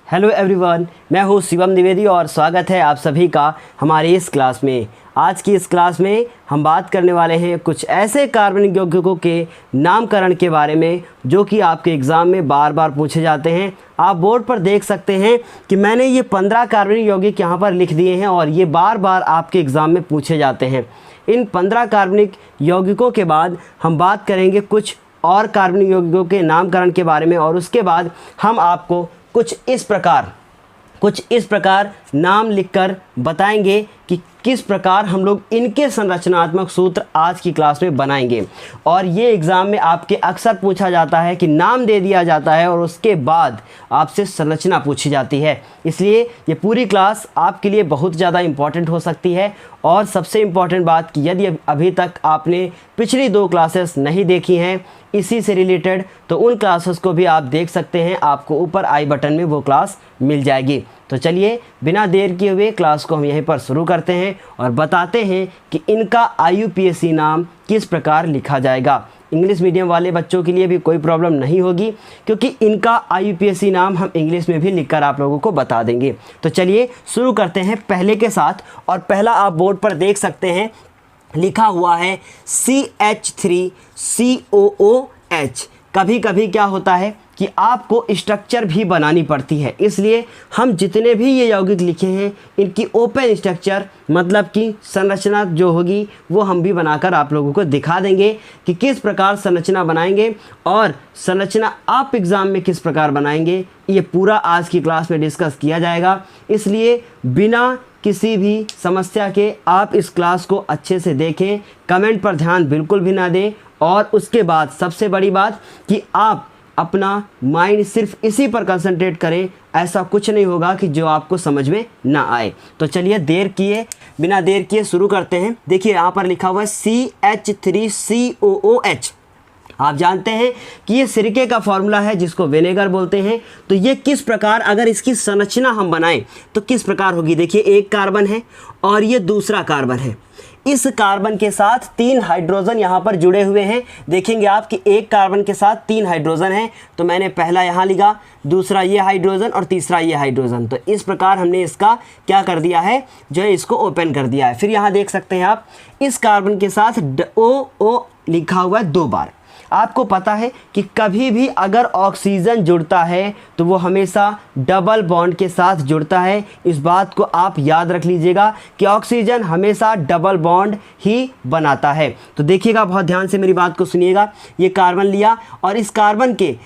Hello everyone, मैं हूँ शिवम द्विवेदी और स्वागत है आप सभी का हमारी इस क्लास में। आज की इस क्लास में हम बात करने वाले हैं कुछ ऐसे कार्बनिक यौगिकों के नामकरण के बारे में जो कि आपके एग्ज़ाम में बार बार पूछे जाते हैं। आप बोर्ड पर देख सकते हैं कि मैंने ये 15 कार्बनिक यौगिक यहाँ पर लिख दिए हैं और ये बार बार आपके एग्ज़ाम में पूछे जाते हैं। इन 15 कार्बनिक यौगिकों के बाद हम बात करेंगे कुछ और कार्बनिक यौगिकों के नामकरण के बारे में और उसके बाद हम आपको कुछ इस प्रकार नाम लिखकर बताएंगे कि किस प्रकार हम लोग इनके संरचनात्मक सूत्र आज की क्लास में बनाएंगे। और ये एग्ज़ाम में आपके अक्सर पूछा जाता है कि नाम दे दिया जाता है और उसके बाद आपसे संरचना पूछी जाती है, इसलिए ये पूरी क्लास आपके लिए बहुत ज़्यादा इम्पॉर्टेंट हो सकती है। और सबसे इम्पॉर्टेंट बात कि यदि अभी तक आपने पिछली 2 क्लासेस नहीं देखी हैं इसी से रिलेटेड, तो उन क्लासेस को भी आप देख सकते हैं, आपको ऊपर आई बटन में वो क्लास मिल जाएगी। तो चलिए बिना देर किए हुए क्लास को हम यहीं पर शुरू करते हैं और बताते हैं कि इनका IUPAC नाम किस प्रकार लिखा जाएगा। इंग्लिश मीडियम वाले बच्चों के लिए भी कोई प्रॉब्लम नहीं होगी क्योंकि इनका IUPAC नाम हम इंग्लिश में भी लिखकर आप लोगों को बता देंगे। तो चलिए शुरू करते हैं पहले के साथ। और पहला आप बोर्ड पर देख सकते हैं लिखा हुआ है CH3COOH। कभी कभी क्या होता है कि आपको स्ट्रक्चर भी बनानी पड़ती है, इसलिए हम जितने भी ये यौगिक लिखे हैं इनकी ओपन स्ट्रक्चर मतलब कि संरचना जो होगी वो हम भी बनाकर आप लोगों को दिखा देंगे कि किस प्रकार संरचना बनाएंगे और संरचना आप एग्ज़ाम में किस प्रकार बनाएंगे। ये पूरा आज की क्लास में डिस्कस किया जाएगा, इसलिए बिना किसी भी समस्या के आप इस क्लास को अच्छे से देखें, कमेंट पर ध्यान बिल्कुल भी ना दें। और उसके बाद सबसे बड़ी बात कि आप अपना माइंड सिर्फ इसी पर कंसंट्रेट करें, ऐसा कुछ नहीं होगा कि जो आपको समझ में ना आए। तो चलिए बिना देर किए शुरू करते हैं। देखिए यहाँ पर लिखा हुआ है CH3COOH। आप जानते हैं कि ये सिरके का फॉर्मूला है जिसको विनेगर बोलते हैं। तो ये किस प्रकार अगर इसकी संरचना हम बनाएं तो किस प्रकार होगी। देखिए एक कार्बन है और ये दूसरा कार्बन है, इस कार्बन के साथ 3 हाइड्रोजन यहाँ पर जुड़े हुए हैं। देखेंगे आप कि एक कार्बन के साथ 3 हाइड्रोजन हैं, तो मैंने पहला यहाँ लिखा, दूसरा ये हाइड्रोजन और तीसरा ये हाइड्रोजन। तो इस प्रकार हमने इसका क्या कर दिया है, जो है इसको ओपन कर दिया है। फिर यहाँ देख सकते हैं आप इस कार्बन के साथ OO लिखा हुआ है 2 बार। आपको पता है कि कभी भी अगर ऑक्सीजन जुड़ता है तो वो हमेशा डबल बॉन्ड के साथ जुड़ता है। इस बात को आप याद रख लीजिएगा कि ऑक्सीजन हमेशा डबल बॉन्ड ही बनाता है। तो देखिएगा, बहुत ध्यान से मेरी बात को सुनिएगा। ये कार्बन लिया और इस कार्बन के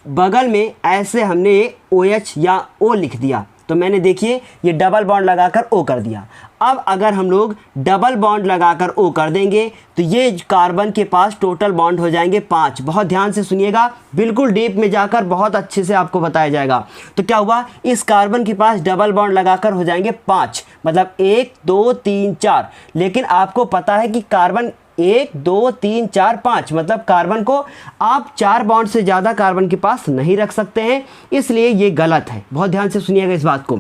बगल में ऐसे हमने OH या O लिख दिया, तो मैंने देखिए ये डबल बॉन्ड लगाकर O कर दिया। अब अगर हम लोग डबल बॉन्ड लगाकर O कर देंगे तो ये कार्बन के पास टोटल बॉन्ड हो जाएंगे 5। बहुत ध्यान से सुनिएगा, बिल्कुल डीप में जाकर बहुत अच्छे से आपको बताया जाएगा। तो क्या हुआ, इस कार्बन के पास डबल बॉन्ड लगाकर हो जाएंगे 5, मतलब 1 2 3 4। लेकिन आपको पता है कि कार्बन 1 2 3 4 5 मतलब कार्बन को आप 4 बॉन्ड से ज़्यादा कार्बन के पास नहीं रख सकते हैं, इसलिए ये गलत है। बहुत ध्यान से सुनिएगा इस बात को।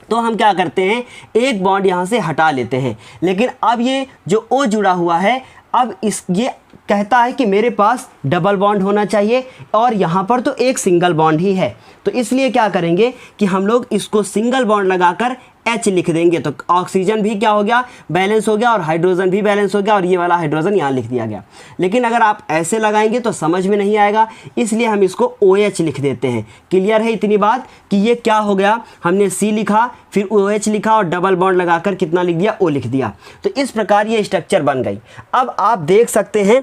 तो हम क्या करते हैं, एक बॉन्ड यहाँ से हटा लेते हैं। लेकिन अब ये जो O जुड़ा हुआ है, अब ये कहता है कि मेरे पास डबल बॉन्ड होना चाहिए और यहाँ पर तो एक सिंगल बॉन्ड ही है। तो इसलिए क्या करेंगे कि हम लोग इसको सिंगल बॉन्ड लगाकर H लिख देंगे। तो ऑक्सीजन भी क्या हो गया, बैलेंस हो गया और हाइड्रोजन भी बैलेंस हो गया और ये वाला हाइड्रोजन यहाँ लिख दिया गया। लेकिन अगर आप ऐसे लगाएंगे तो समझ में नहीं आएगा, इसलिए हम इसको OH लिख देते हैं। क्लियर है इतनी बात कि ये क्या हो गया, हमने C लिखा फिर OH लिखा और डबल बॉन्ड लगाकर कितना लिख दिया, O लिख दिया। तो इस प्रकार ये स्ट्रक्चर बन गई। अब आप देख सकते हैं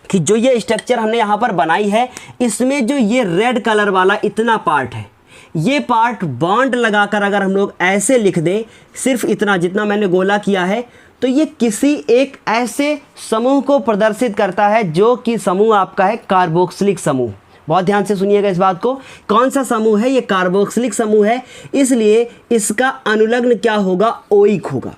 कि जो ये स्ट्रक्चर हमने यहाँ पर बनाई है, इसमें जो ये रेड कलर वाला इतना पार्ट है, ये पार्ट बॉन्ड लगाकर अगर हम लोग ऐसे लिख दें, सिर्फ इतना जितना मैंने गोला किया है, तो ये किसी एक ऐसे समूह को प्रदर्शित करता है जो कि समूह आपका है कार्बोक्सिलिक समूह। बहुत ध्यान से सुनिएगा इस बात को। कौन सा समूह है, ये कार्बोक्सिलिक समूह है, इसलिए इसका अनुलग्न क्या होगा, ओइक होगा।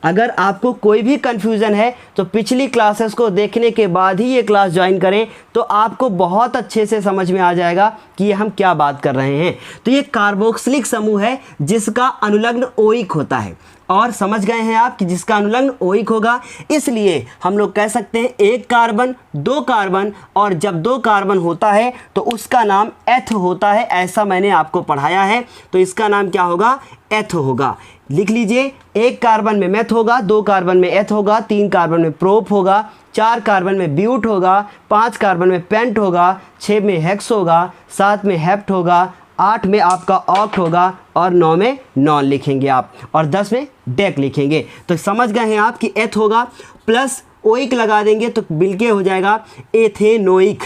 अगर आपको कोई भी कन्फ्यूज़न है तो पिछली क्लासेस को देखने के बाद ही ये क्लास ज्वाइन करें, तो आपको बहुत अच्छे से समझ में आ जाएगा कि ये हम क्या बात कर रहे हैं। तो ये कार्बोक्सिलिक समूह है जिसका अनुलग्न ओइक होता है। और समझ गए हैं आप कि जिसका अनुलग्न ओइक होगा, इसलिए हम लोग कह सकते हैं एक कार्बन, दो कार्बन, और जब दो कार्बन होता है तो उसका नाम एथ होता है, ऐसा मैंने आपको पढ़ाया है। तो इसका नाम क्या होगा? एथ होगा। लिख लीजिए, एक कार्बन में मेथ होगा, दो कार्बन में एथ होगा, तीन कार्बन में प्रोप होगा, चार कार्बन में ब्यूट होगा, पांच कार्बन में पेंट होगा, छः में हेक्स होगा, सात में हेप्ट होगा, आठ में आपका ऑक्ट होगा, और 9 में नॉन लिखेंगे आप, और 10 में डेक लिखेंगे। तो समझ गए हैं आप कि एथ होगा, प्लस ओइक लगा देंगे तो बिल्कुल हो जाएगा एथेनोइक।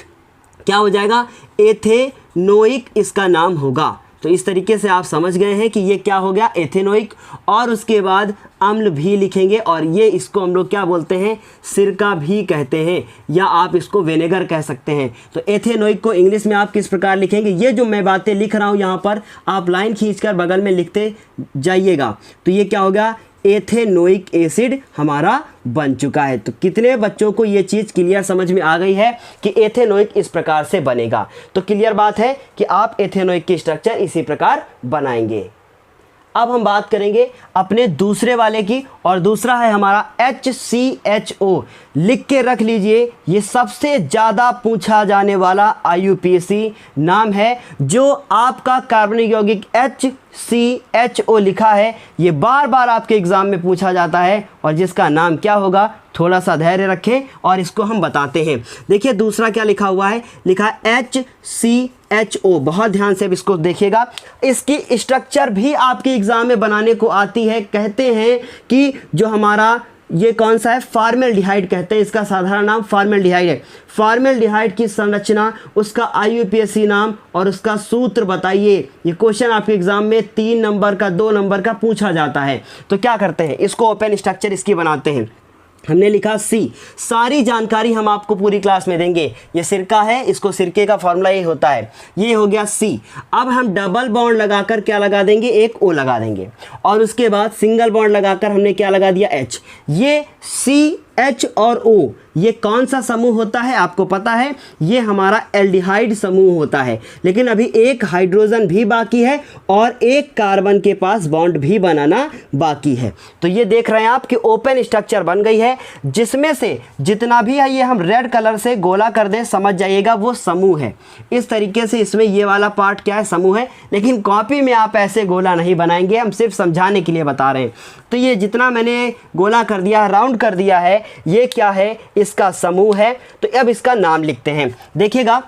क्या हो जाएगा? एथेनोइक इसका नाम होगा। तो इस तरीके से आप समझ गए हैं कि ये क्या हो गया? एथेनोइक। और उसके बाद अम्ल भी लिखेंगे, और ये इसको हम लोग क्या बोलते हैं? सिरका भी कहते हैं, या आप इसको विनेगर कह सकते हैं। तो एथेनोइक को इंग्लिश में आप किस प्रकार लिखेंगे? ये जो मैं बातें लिख रहा हूँ यहाँ पर, आप लाइन खींचकर बगल में लिखते जाइएगा। तो ये क्या हो गया? एथेनोइक एसिड हमारा बन चुका है। तो कितने बच्चों को ये चीज़ क्लियर समझ में आ गई है कि एथेनोइक इस प्रकार से बनेगा? तो क्लियर बात है कि आप एथेनोइक की स्ट्रक्चर इसी प्रकार बनाएंगे। अब हम बात करेंगे अपने दूसरे वाले की, और दूसरा है हमारा HCHO। लिख के रख लीजिए, ये सबसे ज़्यादा पूछा जाने वाला IUPAC नाम है। जो आपका कार्बनिक यौगिक HCHO लिखा है, ये बार बार आपके एग्ज़ाम में पूछा जाता है, और जिसका नाम क्या होगा? थोड़ा सा धैर्य रखें और इसको हम बताते हैं। देखिए दूसरा क्या लिखा हुआ है? लिखा है HCHO। बहुत ध्यान से अब इसको देखिएगा। इसकी स्ट्रक्चर भी आपके एग्ज़ाम में बनाने को आती है। कहते हैं कि जो हमारा ये कौन सा है? फॉर्मेल्डिहाइड कहते हैं, इसका साधारण नाम फॉर्मेल्डिहाइड है। फॉर्मेल्डिहाइड की संरचना, उसका IUPAC नाम और उसका सूत्र बताइए। ये क्वेश्चन आपके एग्जाम में 3 नंबर का, 2 नंबर का पूछा जाता है। तो क्या करते हैं? इसको ओपन स्ट्रक्चर इसकी बनाते हैं। हमने लिखा C। सारी जानकारी हम आपको पूरी क्लास में देंगे। ये सिरका है, इसको सिरके का फॉर्मूला ये होता है। ये हो गया C। अब हम डबल बॉन्ड लगाकर क्या लगा देंगे? एक O लगा देंगे, और उसके बाद सिंगल बॉन्ड लगाकर हमने क्या लगा दिया? H। ये CH और O ये कौन सा समूह होता है? आपको पता है, ये हमारा एल्डिहाइड समूह होता है। लेकिन अभी एक हाइड्रोजन भी बाकी है और एक कार्बन के पास बॉन्ड भी बनाना बाकी है। तो ये देख रहे हैं आप कि ओपन स्ट्रक्चर बन गई है, जिसमें से जितना भी है ये हम रेड कलर से गोला कर दें, समझ जाइएगा वो समूह है। इस तरीके से इसमें ये वाला पार्ट क्या है? समूह है। लेकिन कॉपी में आप ऐसे गोला नहीं बनाएंगे, हम सिर्फ समझाने के लिए बता रहे हैं। तो ये जितना मैंने गोला कर दिया, राउंड कर दिया है, ये क्या है? इसका समूह है। तो अब इसका नाम लिखते हैं। देखिएगा,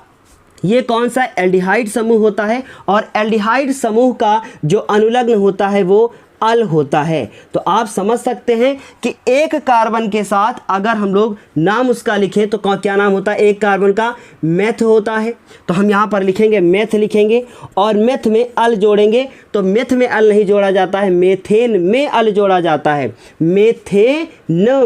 ये कौन सा एल्डिहाइड समूह होता है, और एल्डिहाइड समूह का जो अनुलग्न होता है वो अल होता है। तो आप समझ सकते हैं कि एक कार्बन के साथ अगर हम लोग नाम उसका लिखें तो क्या नाम होता है? एक कार्बन का मेथ होता है। तो हम यहाँ पर लिखेंगे मेथ लिखेंगे, और मेथ में अल जोड़ेंगे। तो मेथ में अल नहीं जोड़ा जाता है, मेथेन में अल जोड़ा जाता है। मेथेन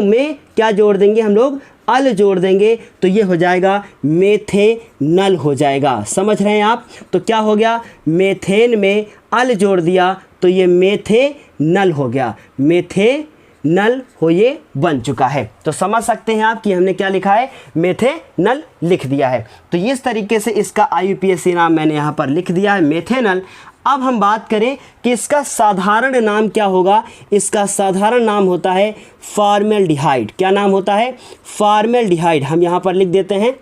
में क्या जोड़ देंगे हम लोग? अल जोड़ देंगे। तो ये हो जाएगा मेथेनल हो जाएगा। समझ रहे हैं आप? तो क्या हो गया? मेथेन में अल जोड़ दिया तो ये मेथेनल हो गया। मेथेनल हो ये बन चुका है। तो समझ सकते हैं आप कि हमने क्या लिखा है? मेथेनल लिख दिया है। तो इस तरीके से इसका IUPAC नाम मैंने यहाँ पर लिख दिया है, मेथेनल। अब हम बात करें कि इसका साधारण नाम क्या होगा? इसका साधारण नाम होता है फॉर्मेल्डिहाइड। क्या नाम होता है? फॉर्मेल्डिहाइड। हम यहाँ पर लिख देते हैं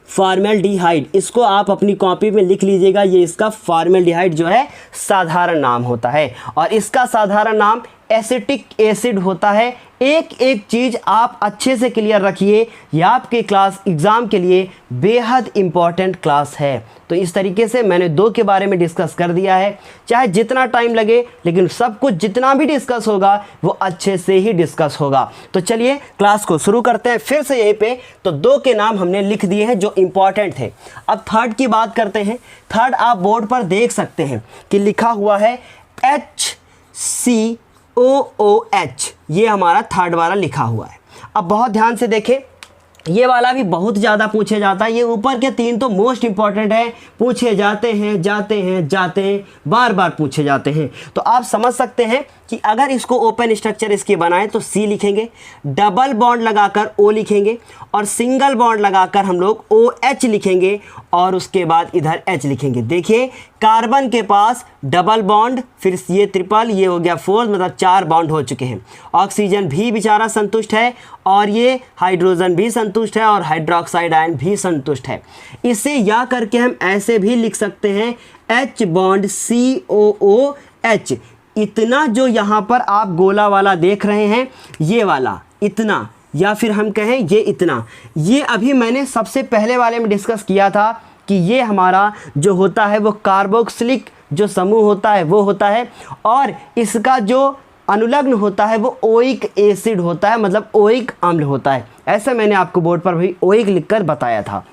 फॉर्मेल्डिहाइड। इसको आप अपनी कॉपी में लिख लीजिएगा। ये इसका फॉर्मेल्डिहाइड जो है साधारण नाम होता है, और इसका साधारण नाम एसिटिक एसिड होता है। एक एक चीज़ आप अच्छे से क्लियर रखिए, यह आपके क्लास एग्ज़ाम के लिए बेहद इम्पॉर्टेंट क्लास है। तो इस तरीके से मैंने 2 के बारे में डिस्कस कर दिया है। चाहे जितना टाइम लगे, लेकिन सब कुछ जितना भी डिस्कस होगा वो अच्छे से ही डिस्कस होगा। तो चलिए क्लास को शुरू करते हैं फिर से यहीं पे। तो 2 के नाम हमने लिख दिए हैं जो इम्पॉर्टेंट थे। अब थर्ड की बात करते हैं। थर्ड आप बोर्ड पर देख सकते हैं कि लिखा हुआ है HCOOH। ये हमारा थर्ड वाला लिखा हुआ है। अब बहुत ध्यान से देखें, ये वाला भी बहुत ज़्यादा पूछे जाता है। ये ऊपर के 3 तो मोस्ट इंपॉर्टेंट है, पूछे जाते हैं, बार बार पूछे जाते हैं। तो आप समझ सकते हैं कि अगर इसको ओपन स्ट्रक्चर इसकी बनाएं तो C लिखेंगे, डबल बॉन्ड लगाकर O लिखेंगे, और सिंगल बॉन्ड लगाकर हम लोग OH लिखेंगे, और उसके बाद इधर H लिखेंगे। देखिए कार्बन के पास डबल बॉन्ड, फिर ये ट्रिपल, ये हो गया 4, मतलब 4 बॉन्ड हो चुके हैं। ऑक्सीजन भी बेचारा संतुष्ट है और ये हाइड्रोजन भी संतुष्ट है और हाइड्रोक्साइड आयन भी संतुष्ट है। इसे या करके हम ऐसे भी लिख सकते हैं H बॉन्ड COOH। इतना जो यहाँ पर आप गोला वाला देख रहे हैं, ये वाला इतना, या फिर हम कहें ये इतना, ये अभी मैंने सबसे पहले वाले में डिस्कस किया था कि ये हमारा जो होता है वो कार्बोक्सिलिक जो समूह होता है वो होता है, और इसका जो अनुलग्न होता है वो ओइक एसिड होता है, मतलब ओइक अम्ल होता है। ऐसा मैंने आपको बोर्ड पर भी ओइक लिखकर बताया था।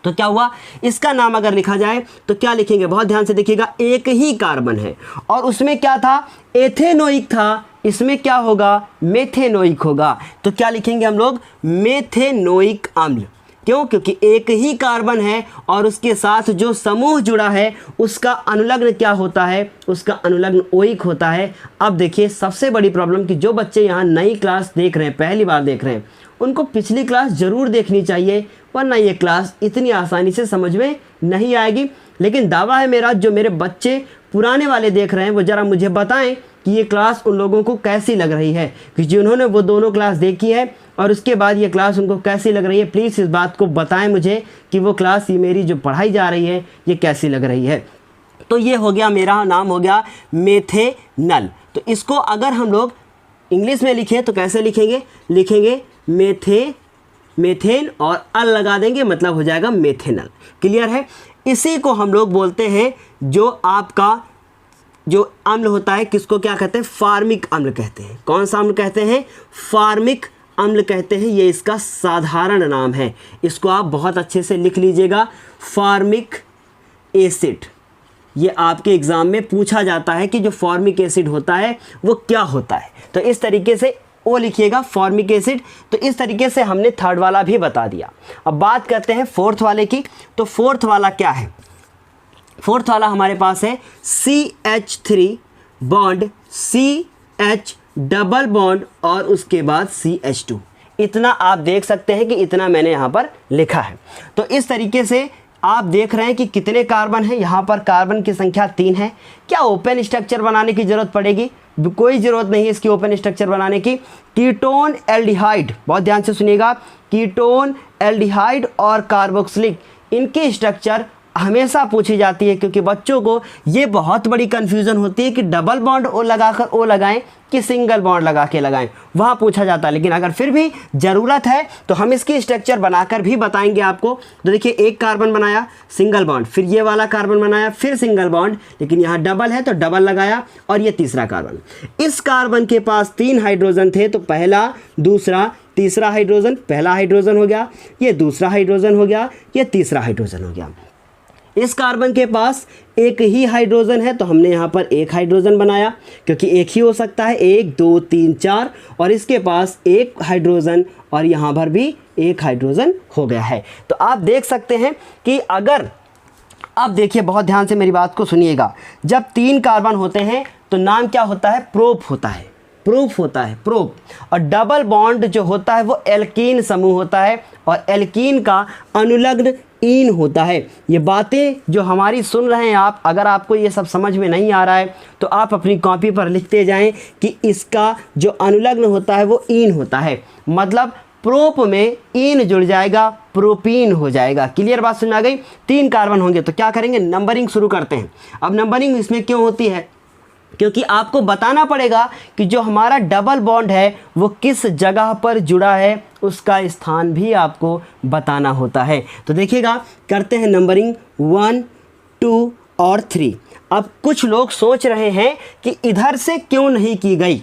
तो क्या हुआ, इसका नाम अगर लिखा जाए तो क्या लिखेंगे, बहुत ध्यान से देखिएगा। एक ही कार्बन है और उसमें क्या था, एथेनोइक था, इसमें क्या होगा, मेथेनोइक होगा। तो क्या लिखेंगे हम लोग, मेथेनोइक अम्ल। क्यों, क्योंकि एक ही कार्बन है और उसके साथ जो समूह जुड़ा है उसका अनुलग्न क्या होता है, उसका अनुलग्न ओइक होता है। अब देखिए सबसे बड़ी प्रॉब्लम कि जो बच्चे यहाँ नई क्लास देख रहे हैं, पहली बार देख रहे हैं, उनको पिछली क्लास ज़रूर देखनी चाहिए, वरना ये क्लास इतनी आसानी से समझ में नहीं आएगी। लेकिन दावा है मेरा, जो मेरे बच्चे पुराने वाले देख रहे हैं वो ज़रा मुझे बताएं कि ये क्लास उन लोगों को कैसी लग रही है, कि जिन्होंने वो दोनों क्लास देखी है और उसके बाद ये क्लास उनको कैसी लग रही है। प्लीज़ इस बात को बताएं मुझे कि वो क्लास ये मेरी जो पढ़ाई जा रही है ये कैसी लग रही है। तो ये हो गया, मेरा नाम हो गया मेथेनल। तो इसको अगर हम लोग इंग्लिश में लिखें तो कैसे लिखेंगे, लिखेंगे मेथेन और अल लगा देंगे, मतलब हो जाएगा मेथेनल। क्लियर है। इसी को हम लोग बोलते हैं, जो आपका जो अम्ल होता है किसको क्या कहते हैं, फार्मिक अम्ल कहते हैं। कौन सा अम्ल कहते हैं, फार्मिक अम्ल कहते हैं। ये इसका साधारण नाम है, इसको आप बहुत अच्छे से लिख लीजिएगा, फार्मिक एसिड। ये आपके एग्ज़ाम में पूछा जाता है कि जो फॉर्मिक एसिड होता है वो क्या होता है, तो इस तरीके से वो लिखिएगा, फॉर्मिक एसिड। तो इस तरीके से हमने थर्ड वाला भी बता दिया। अब बात करते हैं फोर्थ वाले की। तो फोर्थ वाला क्या है, फोर्थ वाला हमारे पास है CH3 bond CH double bond और उसके बाद CH2। इतना आप देख सकते हैं कि इतना मैंने यहाँ पर लिखा है। तो इस तरीके से आप देख रहे हैं कि कितने कार्बन हैं, यहाँ पर कार्बन की संख्या 3 है। क्या ओपन स्ट्रक्चर बनाने की ज़रूरत पड़ेगी, कोई ज़रूरत नहीं है इसकी ओपन स्ट्रक्चर बनाने की। कीटोन एल्डिहाइड, बहुत ध्यान से सुनिएगा, कीटोन एल्डिहाइड और कार्बोक्सिलिक, इनकी स्ट्रक्चर हमेशा पूछी जाती है, क्योंकि बच्चों को ये बहुत बड़ी कन्फ्यूज़न होती है कि डबल बॉन्ड ओ लगाकर ओ लगाएं कि सिंगल बॉन्ड लगा के लगाएं, वहाँ पूछा जाता है। लेकिन अगर फिर भी ज़रूरत है तो हम इसकी स्ट्रक्चर बनाकर भी बताएंगे आपको। तो देखिए, एक कार्बन बनाया सिंगल बॉन्ड, फिर ये वाला कार्बन बनाया फिर सिंगल बॉन्ड, लेकिन यहाँ डबल है तो डबल लगाया, और ये तीसरा कार्बन। इस कार्बन के पास 3 हाइड्रोजन थे, तो पहला, दूसरा, तीसरा हाइड्रोजन। पहला हाइड्रोजन हो गया, ये दूसरा हाइड्रोजन हो गया, ये तीसरा हाइड्रोजन हो गया। इस कार्बन के पास एक ही हाइड्रोजन है, तो हमने यहाँ पर एक हाइड्रोजन बनाया, क्योंकि एक ही हो सकता है, 1 2 3 4, और इसके पास एक हाइड्रोजन और यहाँ पर भी एक हाइड्रोजन हो गया है। तो आप देख सकते हैं कि अगर, अब देखिए बहुत ध्यान से मेरी बात को सुनिएगा, जब 3 कार्बन होते हैं तो नाम क्या होता है, प्रोप होता है, प्रूफ होता है, प्रोप। और डबल बॉन्ड जो होता है वो एल्कीन समूह होता है, और एल्कीन का अनुलग्न ईन होता है। ये बातें जो हमारी सुन रहे हैं आप, अगर आपको ये सब समझ में नहीं आ रहा है तो आप अपनी कॉपी पर लिखते जाएं कि इसका जो अनुलग्न होता है वो ईन होता है, मतलब प्रोप में ईन जुड़ जाएगा, प्रोपीन हो जाएगा। क्लियर बात समझ आ गई। 3 कार्बन होंगे तो क्या करेंगे, नंबरिंग शुरू करते हैं। अब नंबरिंग इसमें क्यों होती है, क्योंकि आपको बताना पड़ेगा कि जो हमारा डबल बॉन्ड है वो किस जगह पर जुड़ा है, उसका स्थान भी आपको बताना होता है। तो देखिएगा, करते हैं नंबरिंग 1 2 और 3। अब कुछ लोग सोच रहे हैं कि इधर से क्यों नहीं की गई,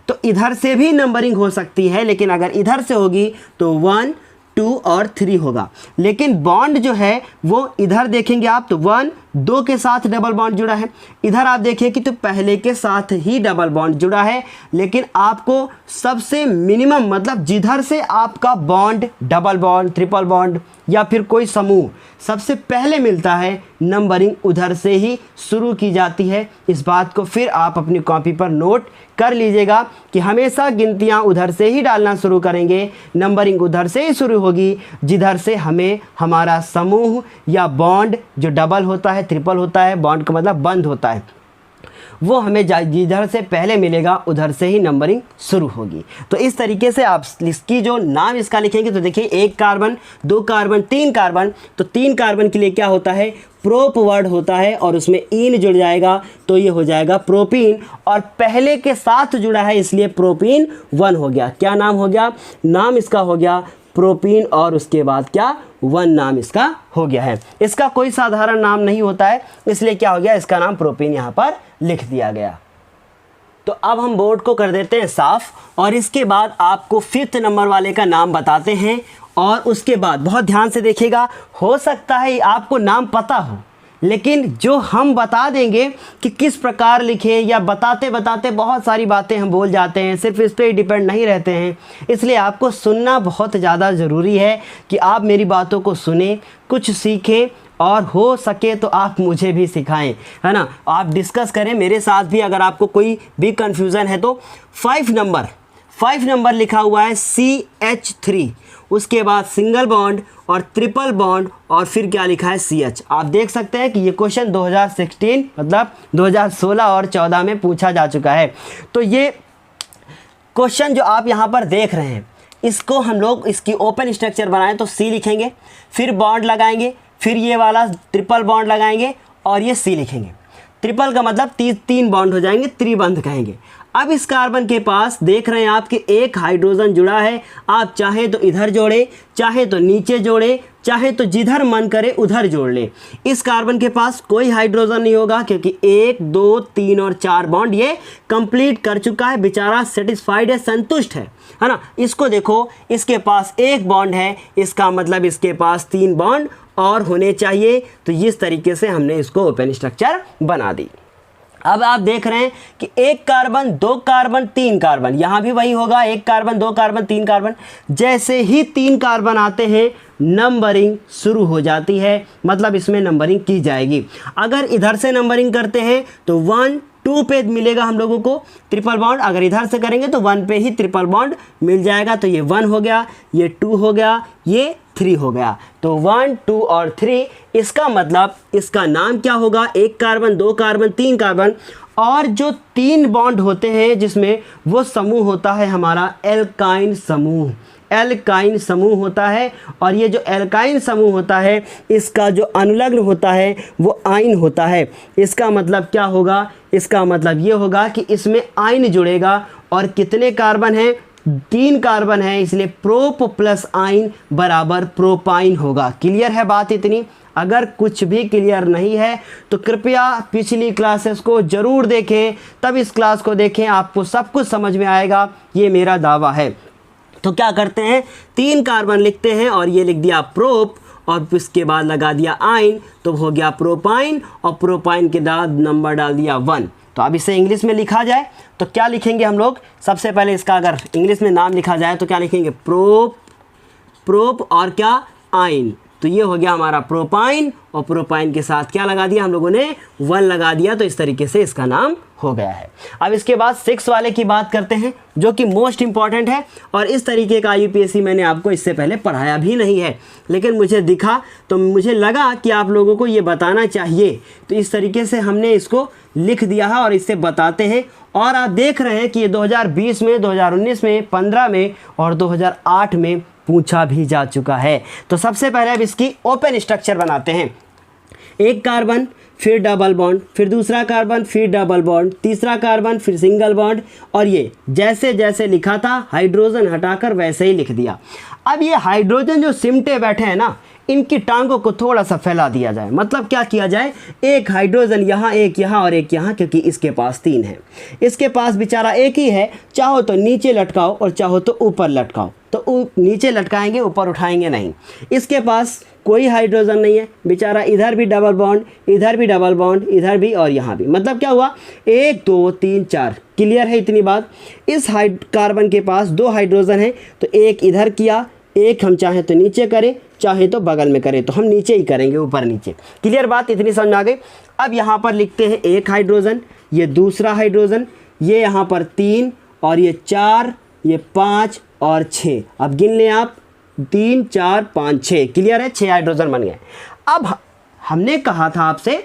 तो इधर से भी नंबरिंग हो सकती है, लेकिन अगर इधर से होगी तो 1 2 और 3 होगा। लेकिन बॉन्ड जो है वो इधर देखेंगे आप तो 1 2 के साथ डबल बॉन्ड जुड़ा है, इधर आप देखिए कि तो पहले के साथ ही डबल बॉन्ड जुड़ा है। लेकिन आपको सबसे मिनिमम, मतलब जिधर से आपका bond, double bond, triple bond या फिर कोई समूह सबसे पहले मिलता है, नंबरिंग उधर से ही शुरू की जाती है। इस बात को फिर आप अपनी कॉपी पर नोट कर लीजिएगा कि हमेशा गिनतियां उधर से ही डालना शुरू करेंगे, नंबरिंग उधर से ही शुरू होगी जिधर से हमें हमारा समूह या बॉन्ड जो डबल होता है, ट्रिपल होता है, बॉन्ड का मतलब बंद होता है, वो हमें जिधर से पहले मिलेगा उधर से ही नंबरिंग शुरू होगी। तो इस तरीके से आप इसकी जो नाम इसका लिखेंगे तो देखिए 1 कार्बन, 2 कार्बन, 3 कार्बन, तो 3 कार्बन के लिए क्या होता है, प्रोप वर्ड होता है और उसमें इन जुड़ जाएगा तो ये हो जाएगा प्रोपीन, और पहले के साथ जुड़ा है इसलिए प्रोपीन 1 हो गया। क्या नाम हो गया, नाम इसका हो गया प्रोपीन, और उसके बाद क्या 1 नाम इसका हो गया है। इसका कोई साधारण नाम नहीं होता है, इसलिए क्या हो गया, इसका नाम प्रोपीन यहाँ पर लिख दिया गया। तो अब हम बोर्ड को कर देते हैं साफ, और इसके बाद आपको 5th नंबर वाले का नाम बताते हैं। और उसके बाद बहुत ध्यान से देखिएगा, हो सकता है आपको नाम पता हो, लेकिन जो हम बता देंगे कि किस प्रकार लिखें, या बताते बताते बहुत सारी बातें हम भूल जाते हैं, सिर्फ इस पर ही डिपेंड नहीं रहते हैं। इसलिए आपको सुनना बहुत ज़्यादा ज़रूरी है कि आप मेरी बातों को सुने, कुछ सीखें, और हो सके तो आप मुझे भी सिखाएं, है ना। आप डिस्कस करें मेरे साथ भी। अगर आपको कोई भी कन्फ्यूज़न है तो 5 नंबर लिखा हुआ है CH3, उसके बाद सिंगल बॉन्ड और ट्रिपल बॉन्ड, और फिर क्या लिखा है CH। आप देख सकते हैं कि ये क्वेश्चन 2016 मतलब 2016 और 14 में पूछा जा चुका है। तो ये क्वेश्चन जो आप यहाँ पर देख रहे हैं, इसको हम लोग इसकी ओपन स्ट्रक्चर बनाएं तो C लिखेंगे, फिर बॉन्ड लगाएंगे, फिर ये वाला ट्रिपल बॉन्ड लगाएंगे और ये C लिखेंगे। ट्रिपल का मतलब 3 बॉन्ड हो जाएंगे, त्रिबंध कहेंगे। अब इस कार्बन के पास देख रहे हैं आप कि एक हाइड्रोजन जुड़ा है। आप चाहे तो इधर जोड़े, चाहे तो नीचे जोड़े, चाहे तो जिधर मन करे उधर जोड़ ले। इस कार्बन के पास कोई हाइड्रोजन नहीं होगा, क्योंकि 1, 2, 3 और 4 बॉन्ड ये कंप्लीट कर चुका है, बेचारा सेटिस्फाइड है, संतुष्ट है ना। इसको देखो, इसके पास 1 बॉन्ड है, इसका मतलब इसके पास 3 बॉन्ड और होने चाहिए। तो इस तरीके से हमने इसको ओपन स्ट्रक्चर बना दी। अब आप देख रहे हैं कि 1 कार्बन, 2 कार्बन, 3 कार्बन, यहाँ भी वही होगा, 1 कार्बन, 2 कार्बन, 3 कार्बन। जैसे ही 3 कार्बन आते हैं नंबरिंग शुरू हो जाती है, मतलब इसमें नंबरिंग की जाएगी। अगर इधर से नंबरिंग करते हैं तो 1, 2 पे मिलेगा हम लोगों को ट्रिपल बॉन्ड, अगर इधर से करेंगे तो 1 पे ही ट्रिपल बॉन्ड मिल जाएगा। तो ये 1 हो गया, ये 2 हो गया, ये 3 हो गया। तो 1, 2 और 3, इसका मतलब इसका नाम क्या होगा, 1 कार्बन, 2 कार्बन, 3 कार्बन, और जो 3 बॉन्ड होते हैं जिसमें वो समूह होता है हमारा एल्काइन समूह। एल्काइन समूह होता है, और ये जो एल्काइन समूह होता है इसका जो अनुलग्न होता है वो आइन होता है। इसका मतलब क्या होगा, इसका मतलब ये होगा कि इसमें आइन जुड़ेगा, और कितने कार्बन हैं, 3 कार्बन है, इसलिए प्रोप प्लस आइन बराबर प्रोपाइन होगा। क्लियर है बात इतनी? अगर कुछ भी क्लियर नहीं है तो कृपया पिछली क्लासेस को ज़रूर देखें, तब इस क्लास को देखें, आपको सब कुछ समझ में आएगा, ये मेरा दावा है। तो क्या करते हैं, 3 कार्बन लिखते हैं और ये लिख दिया प्रोप, और इसके बाद लगा दिया आइन, तो हो गया प्रोपाइन, और प्रोपाइन के बाद नंबर डाल दिया 1। तो अब इसे इंग्लिश में लिखा जाए तो क्या लिखेंगे हम लोग, सबसे पहले इसका अगर इंग्लिश में नाम लिखा जाए तो क्या लिखेंगे, प्रोप और क्या, आइन। तो ये हो गया हमारा प्रोपाइन, और प्रोपाइन के साथ क्या लगा दिया हम लोगों ने, 1 लगा दिया। तो इस तरीके से इसका नाम हो गया है। अब इसके बाद 6 वाले की बात करते हैं, जो कि मोस्ट इंपॉर्टेंट है, और इस तरीके का यूपीएससी मैंने आपको इससे पहले पढ़ाया भी नहीं है, लेकिन मुझे दिखा तो मुझे लगा कि आप लोगों को ये बताना चाहिए, तो इस तरीके से हमने इसको लिख दिया है और इससे बताते हैं। और आप देख रहे हैं कि ये 2020 में, 2019 में, 15 में और 2008 में पूछा भी जा चुका है। तो सबसे पहले अब इसकी ओपन स्ट्रक्चर बनाते हैं। 1 कार्बन, फिर डबल बॉन्ड, फिर दूसरा कार्बन, फिर डबल बॉन्ड, तीसरा कार्बन, फिर सिंगल बॉन्ड, और ये जैसे जैसे लिखा था हाइड्रोजन हटाकर वैसे ही लिख दिया। अब ये हाइड्रोजन जो सिमटे बैठे हैं ना, इनकी टांगों को थोड़ा सा फैला दिया जाए। मतलब क्या किया जाए, एक हाइड्रोजन यहाँ, एक यहाँ और एक यहाँ, क्योंकि इसके पास 3 है, इसके पास बेचारा एक ही है। चाहो तो नीचे लटकाओ और चाहो तो ऊपर लटकाओ, तो नीचे लटकाएंगे, ऊपर उठाएंगे नहीं। इसके पास कोई हाइड्रोजन नहीं है, बेचारा इधर भी डबल बॉन्ड, इधर भी डबल बॉन्ड, इधर भी और यहाँ भी। मतलब क्या हुआ, 1, 2, 3, 4। क्लियर है इतनी बात? इस कार्बन के पास 2 हाइड्रोजन है, तो एक इधर किया, एक हम चाहे तो नीचे करें, चाहे तो बगल में करें, तो हम नीचे ही करेंगे, ऊपर नीचे। क्लियर बात इतनी समझ आ गई? अब यहाँ पर लिखते हैं 1 हाइड्रोजन, ये दूसरा हाइड्रोजन, ये यहाँ पर 3 और ये 4, ये 5 और 6। अब गिन लें आप, 3, 4, 5, 6। क्लियर है? 6 हाइड्रोजन बन गए। अब हमने कहा था आपसे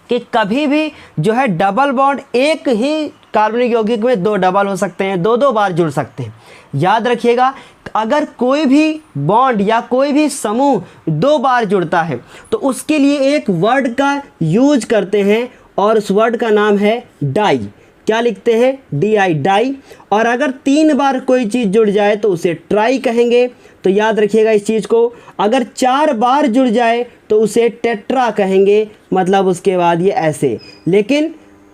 कि कभी भी जो है डबल बॉन्ड एक ही कार्बनिक यौगिक में दो डबल हो सकते हैं, दो दो बार जुड़ सकते हैं। याद रखिएगा, अगर कोई भी बॉन्ड या कोई भी समूह दो बार जुड़ता है तो उसके लिए एक वर्ड का यूज करते हैं और उस वर्ड का नाम है डाई। क्या लिखते हैं? DI, di. और अगर तीन बार कोई चीज़ जुड़ जाए तो उसे ट्राई कहेंगे। तो याद रखिएगा इस चीज़ को। अगर चार बार जुड़ जाए तो उसे टेट्रा कहेंगे, मतलब उसके बाद ये ऐसे। लेकिन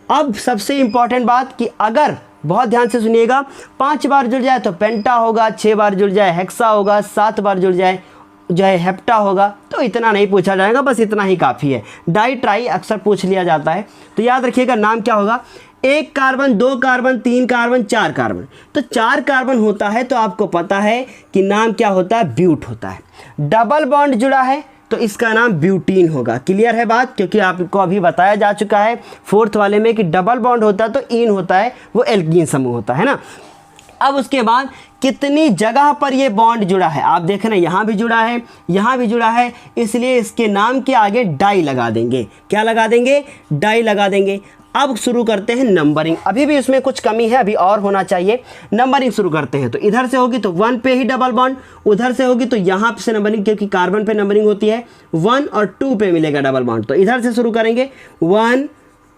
अब सबसे इम्पॉर्टेंट बात कि अगर, बहुत ध्यान से सुनिएगा, 5 बार जुड़ जाए तो पेंटा होगा, 6 बार जुड़ जाए हेक्सा होगा, 7 बार जुड़ जाए जो है हेप्टा होगा। तो इतना नहीं पूछा जाएगा, बस इतना ही काफ़ी है। डाई ट्राई अक्सर पूछ लिया जाता है। तो याद रखिएगा नाम क्या होगा? 1 कार्बन, 2 कार्बन, 3 कार्बन, 4 कार्बन। तो 4 कार्बन होता है तो आपको पता है कि नाम क्या होता है? ब्यूट होता है। डबल बॉन्ड जुड़ा है तो इसका नाम ब्यूटीन होगा। क्लियर है बात? क्योंकि आपको अभी बताया जा चुका है 4th वाले में कि डबल बॉन्ड होता है तो ईन होता है, वो एल्कीन समूह होता है ना। अब उसके बाद कितनी जगह पर ये बॉन्ड जुड़ा है आप देख रहे हैं, यहाँ भी जुड़ा है, यहाँ भी जुड़ा है, इसलिए इसके नाम के आगे डाई लगा देंगे। क्या लगा देंगे? डाई लगा देंगे। अब शुरू करते हैं नंबरिंग। अभी भी उसमें कुछ कमी है, अभी और होना चाहिए। नंबरिंग शुरू करते हैं। तो इधर से होगी तो 1 पे ही डबल बॉन्ड, उधर से होगी तो यहाँ से नंबरिंग, क्योंकि कार्बन पे नंबरिंग होती है, 1 और 2 पे मिलेगा डबल बॉन्ड। तो इधर से शुरू करेंगे, 1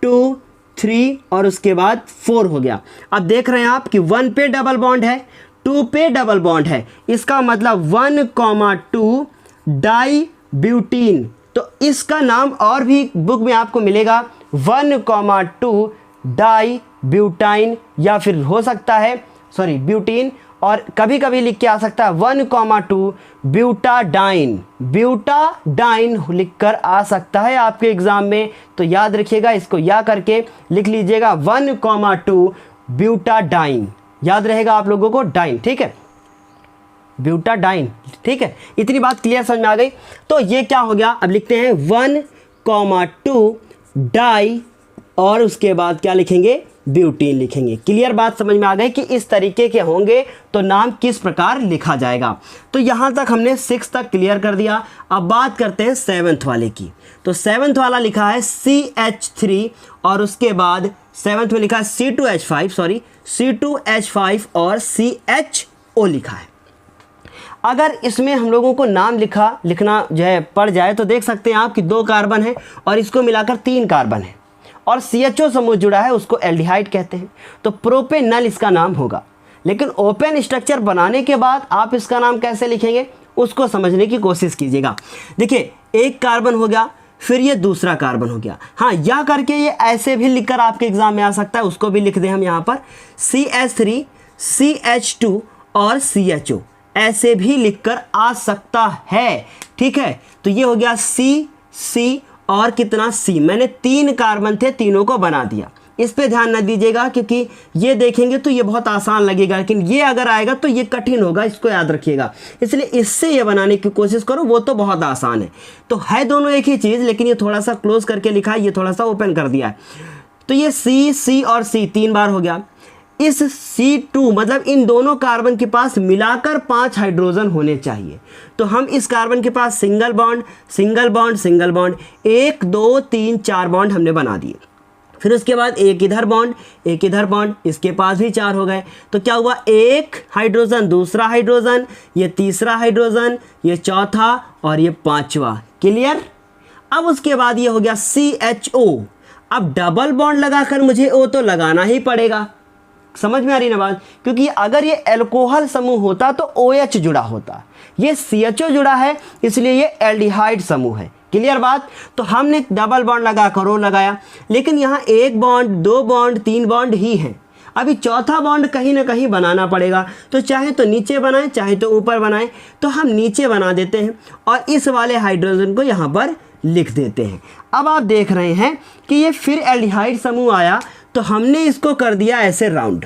2 3 और उसके बाद 4 हो गया। अब देख रहे हैं आप कि 1 पे डबल बॉन्ड है, 2 पे डबल बॉन्ड है, इसका मतलब 1,2 डाई ब्यूटीन। तो इसका नाम और भी बुक में आपको मिलेगा 1,2 डाई ब्यूटाइन, या फिर हो सकता है ब्यूटीन, और कभी कभी लिख के आ सकता है 1,2 ब्यूटाडाइन। ब्यूटाडाइन लिख कर आ सकता है आपके एग्जाम में। तो याद रखिएगा, इसको या करके लिख लीजिएगा 1,2 ब्यूटाडाइन। याद रहेगा आप लोगों को, डाइन, ठीक है, ब्यूटाडाइन, ठीक है। इतनी बात क्लियर समझ में आ गई। तो ये क्या हो गया? अब लिखते हैं 1,2 डाई और उसके बाद क्या लिखेंगे? ब्यूटीन लिखेंगे। क्लियर बात समझ में आ गई कि इस तरीके के होंगे तो नाम किस प्रकार लिखा जाएगा। तो यहाँ तक हमने 6 तक क्लियर कर दिया। अब बात करते हैं 7th वाले की। तो 7th वाला लिखा है CH3 और उसके बाद 7th में लिखा है C2H5 और CHO लिखा है। अगर इसमें हम लोगों को नाम लिखना जो है पड़ जाए तो देख सकते हैं आप कि 2 कार्बन है और इसको मिलाकर 3 कार्बन है और CHO समूह जुड़ा है, उसको एल्डिहाइड कहते हैं। तो प्रोपेनल इसका नाम होगा। लेकिन ओपन स्ट्रक्चर बनाने के बाद आप इसका नाम कैसे लिखेंगे उसको समझने की कोशिश कीजिएगा। देखिए, 1 कार्बन हो गया, फिर ये दूसरा कार्बन हो गया। हाँ, या करके ये ऐसे भी लिखकर आपके एग्जाम में आ सकता है, उसको भी लिख दें हम यहाँ पर CH3 CH2 और CHO, ऐसे भी लिखकर आ सकता है, ठीक है। तो ये हो गया C और कितना C। मैंने 3 कार्बन थे, तीनों को बना दिया। इस पे ध्यान न दीजिएगा क्योंकि ये देखेंगे तो ये बहुत आसान लगेगा, लेकिन ये अगर आएगा तो ये कठिन होगा, इसको याद रखिएगा। इसलिए इससे ये बनाने की कोशिश करो, वो तो बहुत आसान है। तो है दोनों एक ही चीज़, लेकिन ये थोड़ा सा क्लोज करके लिखा है, ये थोड़ा सा ओपन कर दिया है। तो ये C और C 3 बार हो गया। इस C2 मतलब इन दोनों कार्बन के पास मिलाकर 5 हाइड्रोजन होने चाहिए। तो हम इस कार्बन के पास single bond single bond single bond 1 2 3 4 bond हमने बना दिए। फिर उसके बाद एक इधर बॉन्ड एक इधर बॉन्ड, इसके पास भी 4 हो गए। तो क्या हुआ? 1 हाइड्रोजन, दूसरा हाइड्रोजन, ये तीसरा हाइड्रोजन, ये चौथा और ये 5वां। क्लियर? अब उसके बाद ये हो गया CHO। अब डबल बॉन्ड लगाकर मुझे O तो लगाना ही पड़ेगा। समझ में आ रही ना बात? क्योंकि अगर ये एल्कोहल समूह होता तो OH जुड़ा होता, ये CHO जुड़ा है इसलिए ये एल्डिहाइड समूह है। क्लियर बात? तो हमने डबल बॉन्ड लगाकर O लगाया, लेकिन यहाँ 1 बॉन्ड 2 बॉन्ड 3 बॉन्ड ही है। अभी चौथा बॉन्ड कहीं ना कहीं बनाना पड़ेगा, तो चाहे तो नीचे बनाएं चाहे तो ऊपर बनाएं। तो हम नीचे बना देते हैं और इस वाले हाइड्रोजन को यहाँ पर लिख देते हैं। अब आप देख रहे हैं कि ये फिर एल्डिहाइड समूह आया, तो हमने इसको कर दिया ऐसे राउंड,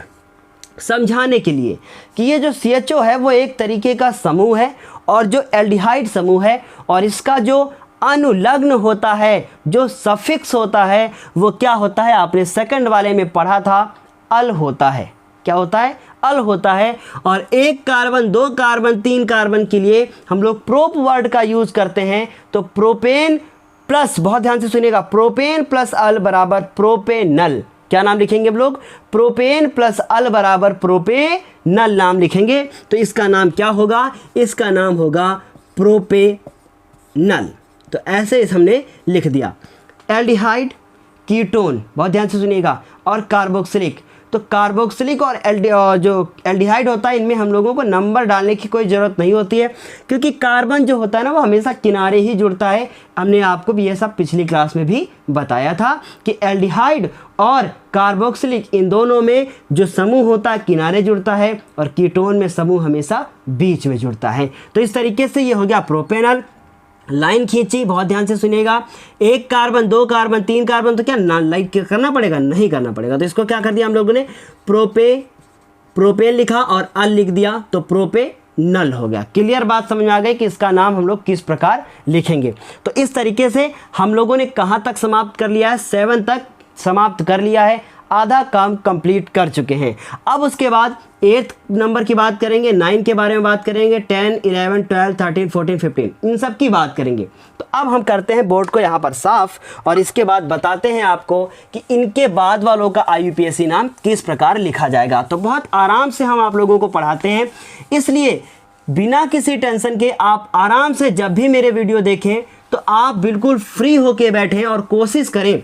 समझाने के लिए कि ये जो CHO है वो एक तरीके का समूह है और जो एल्डिहाइड समूह है, और इसका जो अनुलग्न होता है, जो सफिक्स होता है, वो क्या होता है? आपने सेकंड वाले में पढ़ा था, अल होता है। क्या होता है? अल होता है। और 1 कार्बन 2 कार्बन 3 कार्बन के लिए हम लोग प्रोप वर्ड का यूज़ करते हैं। तो प्रोपेन प्लस, बहुत ध्यान से सुनिएगा, प्रोपेन प्लस अल बराबर प्रोपेनल। क्या नाम लिखेंगे हम लोग? प्रोपेन प्लस अल बराबर प्रोपेनल नाम लिखेंगे। तो इसका नाम क्या होगा? इसका नाम होगा प्रोपेनल। तो ऐसे हमने लिख दिया। एल्डिहाइड, कीटोन, बहुत ध्यान से सुनिएगा, और कार्बोक्सिलिक। तो कार्बोक्सिलिक और जो एल्डिहाइड होता है, इनमें हम लोगों को नंबर डालने की कोई ज़रूरत नहीं होती है, क्योंकि कार्बन जो होता है ना वो हमेशा किनारे ही जुड़ता है। हमने आपको भी ये सब पिछली क्लास में भी बताया था कि एल्डिहाइड और कार्बोक्सिलिक इन दोनों में जो समूह होता है किनारे जुड़ता है, और कीटोन में समूह हमेशा बीच में जुड़ता है। तो इस तरीके से ये हो गया प्रोपेनल। लाइन खींची, बहुत ध्यान से सुनिएगा, 1 कार्बन 2 कार्बन 3 कार्बन, तो क्या लाइक करना पड़ेगा? नहीं करना पड़ेगा। तो इसको क्या कर दिया हम लोगों ने? प्रोपेन लिखा और अल लिख दिया, तो प्रोपेनल हो गया। क्लियर बात समझ में आ गई कि इसका नाम हम लोग किस प्रकार लिखेंगे। तो इस तरीके से हम लोगों ने कहाँ तक समाप्त कर लिया है? 7 तक समाप्त कर लिया है, आधा काम कंप्लीट कर चुके हैं। अब उसके बाद 8 नंबर की बात करेंगे, 9 के बारे में बात करेंगे, 10, 11, 12, 13, 14, 15 इन सब की बात करेंगे। तो अब हम करते हैं बोर्ड को यहाँ पर साफ, और इसके बाद बताते हैं आपको कि इनके बाद वालों का IUPAC नाम किस प्रकार लिखा जाएगा। तो बहुत आराम से हम आप लोगों को पढ़ाते हैं, इसलिए बिना किसी टेंशन के आप आराम से जब भी मेरे वीडियो देखें तो आप बिल्कुल फ्री होके बैठें और कोशिश करें।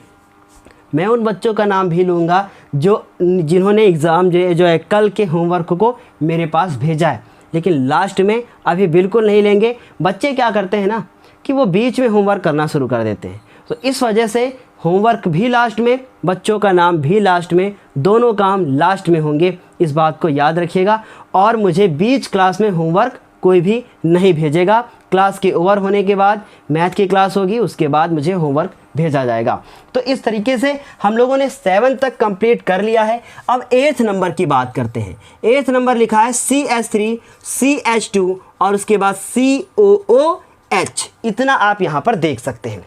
मैं उन बच्चों का नाम भी लूँगा जिन्होंने एग्ज़ाम जो है कल के होमवर्क को मेरे पास भेजा है, लेकिन लास्ट में अभी बिल्कुल नहीं लेंगे। बच्चे क्या करते हैं ना कि वो बीच में होमवर्क करना शुरू कर देते हैं, तो इस वजह से होमवर्क भी लास्ट में, बच्चों का नाम भी लास्ट में, दोनों काम लास्ट में होंगे। इस बात को याद रखिएगा। और मुझे बीच क्लास में होमवर्क कोई भी नहीं भेजेगा। क्लास के ओवर होने के बाद मैथ की क्लास होगी, उसके बाद मुझे होमवर्क भेजा जाएगा। तो इस तरीके से हम लोगों ने 7 तक कंप्लीट कर लिया है। अब 8th नंबर की बात करते हैं। 8th नंबर लिखा है CH3 CH2 और उसके बाद COOH। इतना आप यहाँ पर देख सकते हैं।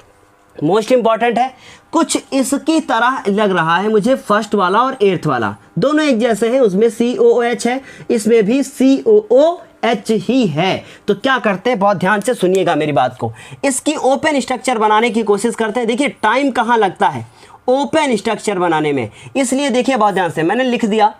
मोस्ट इंपॉर्टेंट है, कुछ इसकी तरह लग रहा है मुझे फर्स्ट वाला और 8th वाला, दोनों एक जैसे हैं। उसमें COOH है, इसमें भी COOH ही है। तो क्या करते हैं, बहुत ध्यान से सुनिएगा मेरी बात को। इसकी ओपन स्ट्रक्चर बनाने की कोशिश करते हैं। देखिए टाइम कहाँ लगता है ओपन स्ट्रक्चर बनाने में, इसलिए देखिए बहुत ध्यान से मैंने लिख दिया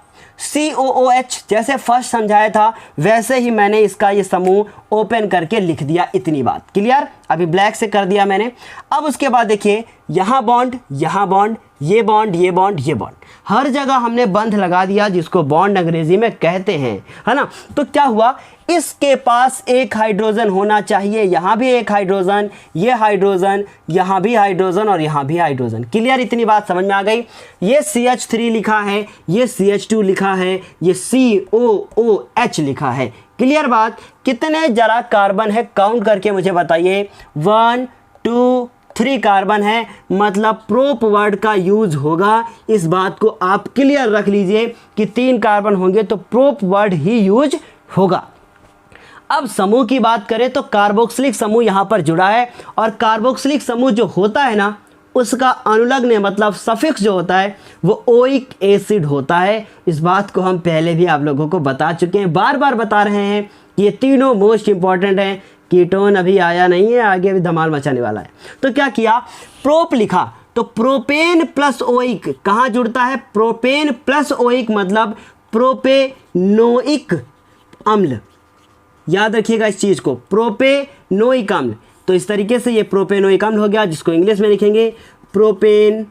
COOH, जैसे फर्स्ट समझाया था वैसे ही मैंने इसका ये समूह ओपन करके लिख दिया। इतनी बात क्लियर। अभी ब्लैक से कर दिया मैंने। अब उसके बाद देखिए यहाँ बॉन्ड, यहाँ बॉन्ड, ये बॉन्ड, ये बॉन्ड, ये बॉन्ड, हर जगह हमने बंध लगा दिया, जिसको बॉन्ड अंग्रेजी में कहते हैं, है ना। तो क्या हुआ, इसके पास एक हाइड्रोजन होना चाहिए, यहाँ भी एक हाइड्रोजन, ये हाइड्रोजन, यहाँ भी हाइड्रोजन और यहाँ भी हाइड्रोजन। क्लियर, इतनी बात समझ में आ गई। ये CH3 लिखा है, ये CH2 लिखा है, ये COOH लिखा है। क्लियर बात। कितने जरा कार्बन है काउंट करके मुझे बताइए। 1 2 3 कार्बन है, मतलब प्रोप वर्ड का यूज होगा। इस बात को आप क्लियर रख लीजिए कि 3 कार्बन होंगे तो प्रोप वर्ड ही यूज होगा। अब समूह की बात करें तो कार्बोक्सिलिक समूह यहाँ पर जुड़ा है, और कार्बोक्सिलिक समूह जो होता है ना उसका अनुलग्न मतलब सफिक्स जो होता है वो ओइक एसिड होता है। इस बात को हम पहले भी आप लोगों को बता चुके हैं, बार बार बता रहे हैं कि ये तीनों मोस्ट इंपॉर्टेंट हैं। कीटोन अभी आया नहीं है, आगे भी धमाल मचाने वाला है। तो क्या किया, प्रोप लिखा, तो प्रोपेन प्लस ओइक कहाँ जुड़ता है, प्रोपेन प्लस ओइक मतलब प्रोपेनोइक अम्ल। याद रखिएगा इस चीज़ को, प्रोपेनोइक अम्ल। तो इस तरीके से ये प्रोपेनोइक अम्ल हो गया, जिसको इंग्लिश में लिखेंगे प्रोपेन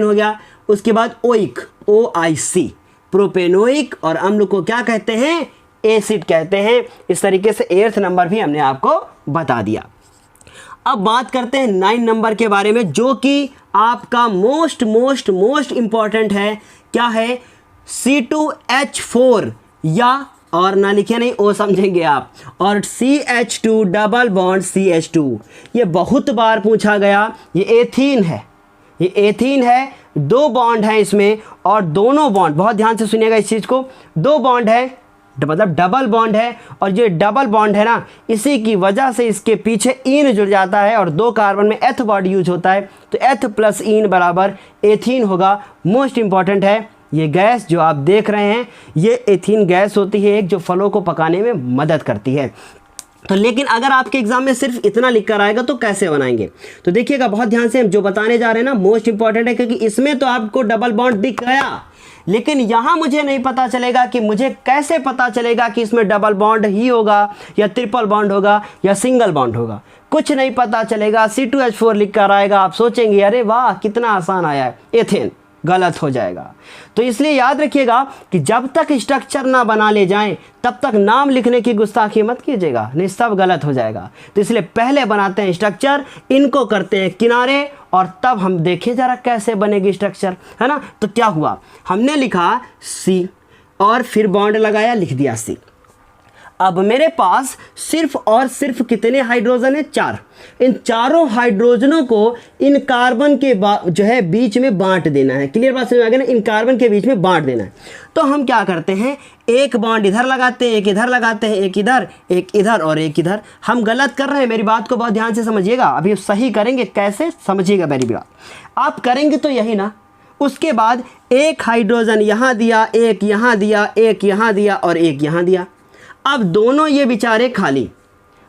हो गया। उसके बाद ओइक OIC, प्रोपेनोइक, और अम्ल को क्या कहते हैं, एसिड कहते हैं। इस तरीके से 8th नंबर भी हमने आपको बता दिया। अब बात करते हैं 9 नंबर के बारे में, जो कि आपका मोस्ट इंपॉर्टेंट है। क्या है, C2H4, या और ना लिखे नहीं ओ समझेंगे आप, और CH2 डबल बॉन्ड CH2। ये बहुत बार पूछा गया। ये एथीन है, ये एथीन है, 2 बॉन्ड हैं इसमें, और दोनों बॉन्ड बहुत ध्यान से सुनिएगा इस चीज़ को, 2 बॉन्ड है मतलब डबल बॉन्ड है, और जो डबल बॉन्ड है ना इसी की वजह से इसके पीछे ईन जुड़ जाता है, और 2 कार्बन में एथ वर्ड यूज होता है, तो एथ प्लस ईन बराबर एथीन होगा। मोस्ट इंपॉर्टेंट है। ये गैस जो आप देख रहे हैं ये एथीन गैस होती है एक, जो फलों को पकाने में मदद करती है। तो लेकिन अगर आपके एग्जाम में सिर्फ इतना लिख कर आएगा तो कैसे बनाएंगे, तो देखिएगा बहुत ध्यान से, हम जो बताने जा रहे हैं ना मोस्ट इंपॉर्टेंट है, क्योंकि इसमें तो आपको डबल बॉन्ड दिख गया, लेकिन यहाँ मुझे नहीं पता चलेगा कि मुझे कैसे पता चलेगा कि इसमें डबल बॉन्ड ही होगा या ट्रिपल बॉन्ड होगा या सिंगल बॉन्ड होगा, कुछ नहीं पता चलेगा। C2H4 लिख कर आएगा, आप सोचेंगे अरे वाह कितना आसान आया है, एथेन, गलत हो जाएगा। तो इसलिए याद रखिएगा कि जब तक स्ट्रक्चर ना बना ले जाएं तब तक नाम लिखने की गुस्ताखी मत कीजिएगा, नहीं सब गलत हो जाएगा। तो इसलिए पहले बनाते हैं स्ट्रक्चर, इनको करते हैं किनारे, और तब हम देखें जरा कैसे बनेगी स्ट्रक्चर, है ना। तो क्या हुआ, हमने लिखा C और फिर बॉन्ड लगाया, लिख दिया C। अब मेरे पास सिर्फ और सिर्फ कितने हाइड्रोजन है, 4। इन चारों हाइड्रोजनों को इन कार्बन के जो है बीच में बांट देना है। क्लियर बात समझ आ गई ना, इन कार्बन के बीच में बांट देना है। तो हम क्या करते हैं, एक बॉन्ड इधर लगाते हैं, एक इधर लगाते हैं, एक इधर और एक इधर। हम गलत कर रहे हैं, मेरी बात को बहुत ध्यान से समझिएगा, अभी सही करेंगे कैसे समझिएगा मेरी बात। आप करेंगे तो यही ना, उसके बाद एक हाइड्रोजन यहाँ दिया, एक यहाँ दिया, एक यहाँ दिया और एक यहाँ दिया। अब दोनों ये बेचारे खाली,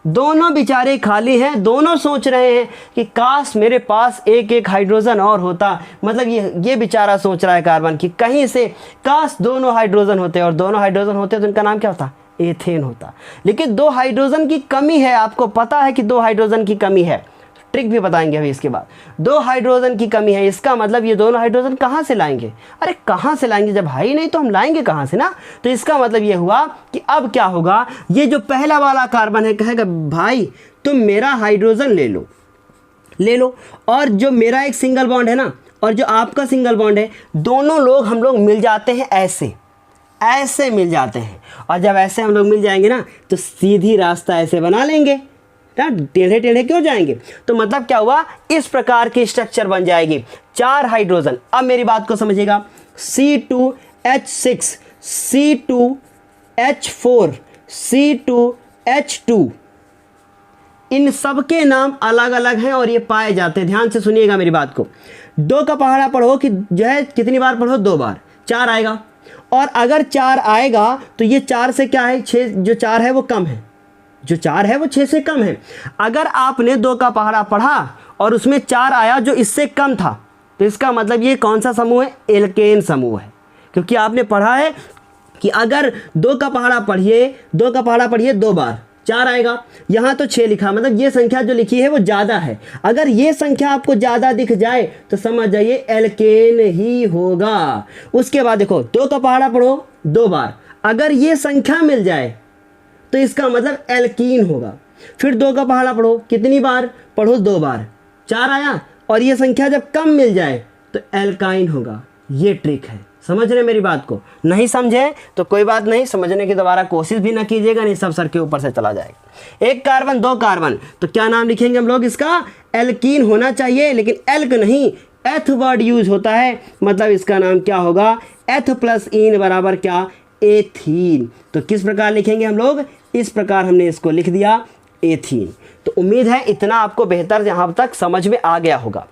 दोनों बेचारे खाली हैं, दोनों सोच रहे हैं कि काश मेरे पास एक एक हाइड्रोजन और होता। मतलब ये बेचारा सोच रहा है कार्बन की कहीं से काश दोनों हाइड्रोजन होते, और दोनों हाइड्रोजन होते तो इनका नाम क्या होता, एथेन होता। लेकिन 2 हाइड्रोजन की कमी है, आपको पता है कि 2 हाइड्रोजन की कमी है, ट्रिक भी बताएंगे अभी इसके बाद। 2 हाइड्रोजन की कमी है, इसका मतलब ये दोनों हाइड्रोजन कहाँ से लाएंगे, अरे कहाँ से लाएंगे, जब है ही नहीं तो हम लाएंगे कहाँ से ना। तो इसका मतलब ये हुआ कि अब क्या होगा, ये जो पहला वाला कार्बन है कहेगा भाई तुम मेरा हाइड्रोजन ले लो, और जो मेरा एक सिंगल बॉन्ड है ना और जो आपका सिंगल बॉन्ड है, दोनों लोग हम लोग मिल जाते हैं, ऐसे मिल जाते हैं। और जब ऐसे हम लोग मिल जाएंगे ना तो सीधी रास्ता ऐसे बना लेंगे ना, टेढ़े टेढ़े क्यों जाएंगे। तो मतलब क्या हुआ, इस प्रकार की स्ट्रक्चर बन जाएगी, 4 हाइड्रोजन। अब मेरी बात को समझिएगा, C2H6, C2H4, C2H2, इन सब के नाम अलग अलग हैं और ये पाए जाते हैं। ध्यान से सुनिएगा मेरी बात को, 2 का पहाड़ा पढ़ो कि जो है कितनी बार पढ़ो, 2 बार, 4 आएगा। और अगर 4 आएगा तो ये 4 से क्या है, 6, जो 4 है वो कम है, जो 4 है वो 6 से कम है। अगर आपने 2 का पहाड़ा पढ़ा और उसमें 4 आया जो इससे कम था, तो इसका मतलब ये कौन सा समूह है, एल्केन समूह है। क्योंकि आपने पढ़ा है कि अगर 2 का पहाड़ा पढ़िए 2 बार, 4 आएगा। यहाँ तो 6 लिखा, मतलब ये संख्या जो लिखी है वो ज़्यादा है। अगर ये संख्या आपको ज़्यादा दिख जाए तो समझ जाइए एल्केन ही होगा। उसके बाद देखो, 2 का पहाड़ा पढ़ो 2 बार, अगर ये संख्या मिल जाए तो इसका मतलब एल्कीन होगा। फिर 2 का पहाड़ा पढ़ो, कितनी बार पढ़ो, 2 बार, 4 आया, और ये संख्या जब कम मिल जाए तो एल्काइन होगा। ये ट्रिक है, समझ रहे मेरी बात को। नहीं समझे तो कोई बात नहीं, समझने की दोबारा कोशिश भी ना कीजिएगा, नहीं सब सर के ऊपर से चला जाएगा। 1 कार्बन 2 कार्बन, तो क्या नाम लिखेंगे हम लोग, इसका एल्कीन होना चाहिए, लेकिन एल्क नहीं, एथ वर्ड यूज होता है, मतलब इसका नाम क्या होगा, एथ प्लस इन बराबर क्या, एथीन। तो किस प्रकार लिखेंगे हम लोग, इस प्रकार हमने इसको लिख दिया, एथीन। तो उम्मीद है इतना आपको बेहतर यहाँ तक समझ में आ गया होगा।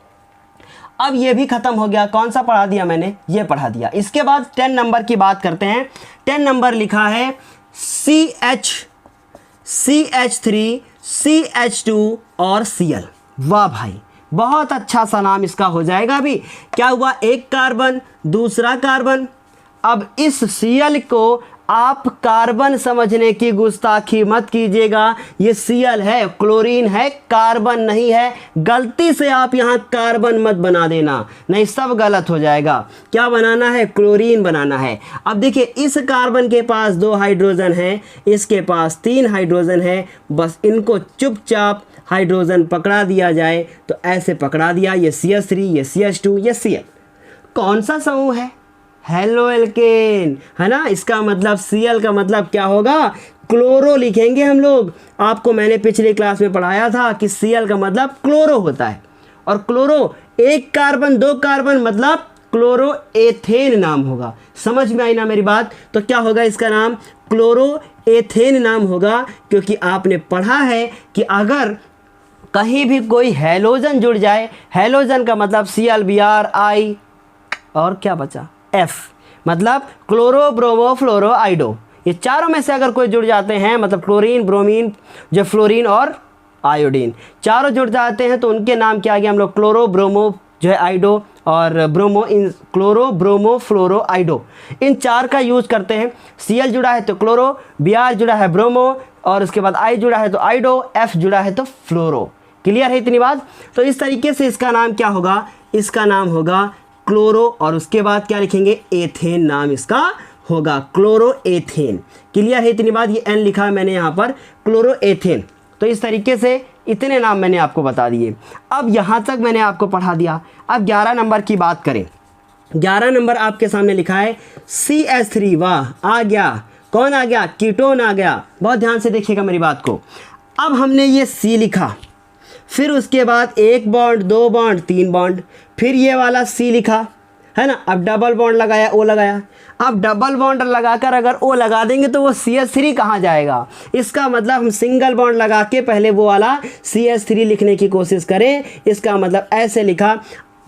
अब ये भी खत्म हो गया, कौन सा पढ़ा दिया मैंने, ये पढ़ा दिया। इसके बाद 10 नंबर की बात करते हैं। 10 नंबर लिखा है CH3, CH2 और Cl। वाह भाई, बहुत अच्छा सा नाम इसका हो जाएगा। अभी क्या हुआ, 1 कार्बन, दूसरा कार्बन। अब इस Cl को आप कार्बन समझने की गुस्ताखी मत कीजिएगा, ये Cl है, क्लोरीन है, कार्बन नहीं है। गलती से आप यहाँ कार्बन मत बना देना, नहीं सब गलत हो जाएगा। क्या बनाना है, क्लोरीन बनाना है। अब देखिए, इस कार्बन के पास 2 हाइड्रोजन है, इसके पास 3 हाइड्रोजन है, बस इनको चुपचाप हाइड्रोजन पकड़ा दिया जाए तो ऐसे पकड़ा दिया, ये CH3, ये CH2, ये Cl। कौन सा समूह है, हेलो एल्केन, है ना। इसका मतलब Cl का मतलब क्या होगा, क्लोरो लिखेंगे हम लोग। आपको मैंने पिछली क्लास में पढ़ाया था कि Cl का मतलब क्लोरो होता है, और क्लोरो 1 कार्बन 2 कार्बन मतलब क्लोरो एथेन नाम होगा। समझ में आई ना मेरी बात। तो क्या होगा, इसका नाम क्लोरो एथेन नाम होगा, क्योंकि आपने पढ़ा है कि अगर कहीं भी कोई हैलोजन जुड़ जाए, हैलोजन का मतलब ClBr, और क्या बचा, F, मतलब क्लोरो ब्रोमो फ्लोरो आइडो। ये चारों में से अगर कोई जुड़ जाते हैं, मतलब क्लोरीन, ब्रोमीन, जो फ्लोरीन और आयोडीन चारों जुड़ जाते हैं, तो उनके नाम क्या आ गया हम लोग, क्लोरो ब्रोमो जो है आइडो और ब्रोमो, इन क्लोरो ब्रोमो फ्लोरो आइडो, इन चार का यूज करते हैं। Cl जुड़ा है तो क्लोरो, Br जुड़ा है ब्रोमो, और उसके बाद I जुड़ा है तो आइडो, F जुड़ा है तो फ्लोरो। क्लियर है इतनी बात? तो इस तरीके से इसका नाम क्या होगा, इसका नाम होगा क्लोरो, और उसके बाद क्या लिखेंगे, एथेन नाम इसका होगा, क्लोरो एथेन। क्लियर है इतनी बात? ये N लिखा है मैंने यहाँ पर, क्लोरो एथेन। तो इस तरीके से इतने नाम मैंने आपको बता दिए। अब यहाँ तक मैंने आपको पढ़ा दिया। अब 11 नंबर की बात करें। 11 नंबर आपके सामने लिखा है CH3। वाह, आ गया। कौन आ गया? कीटोन आ गया। बहुत ध्यान से देखिएगा मेरी बात को। अब हमने ये C लिखा, फिर उसके बाद 1 बॉन्ड, 2 बॉन्ड, 3 बॉन्ड, फिर ये वाला C लिखा, है ना। अब डबल बॉन्ड लगाया, O लगाया। अब डबल बॉन्ड लगाकर अगर O लगा देंगे तो वो CH3 कहाँ जाएगा? इसका मतलब हम सिंगल बॉन्ड लगा के पहले वो वाला CH3 लिखने की कोशिश करें। इसका मतलब ऐसे लिखा,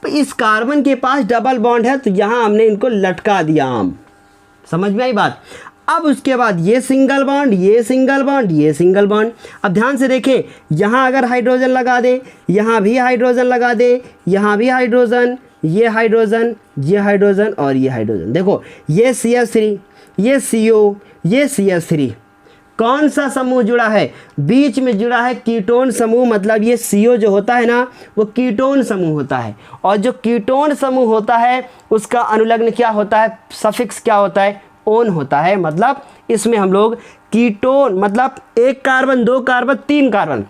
इस कार्बन के पास डबल बॉन्ड है तो यहाँ हमने इनको लटका दिया आम। समझ में आई बात? अब उसके बाद ये सिंगल बॉन्ड, ये सिंगल बॉन्ड, ये सिंगल बॉन्ड। अब ध्यान से देखें, यहाँ अगर हाइड्रोजन लगा दें, यहाँ भी हाइड्रोजन लगा दें, यहाँ भी हाइड्रोजन, ये हाइड्रोजन, ये हाइड्रोजन और ये हाइड्रोजन। देखो ये CH3, ये CO, ये CH3। कौन सा समूह जुड़ा है? बीच में जुड़ा है कीटोन समूह। मतलब ये CO जो होता है ना, वो कीटोन समूह होता है, और जो कीटोन समूह होता है उसका अनुलग्न क्या होता है, सफिक्स क्या होता है, ओन होता है। मतलब इसमें हम लोग कीटोन, मतलब 1 कार्बन, 2 कार्बन, 3 कार्बन।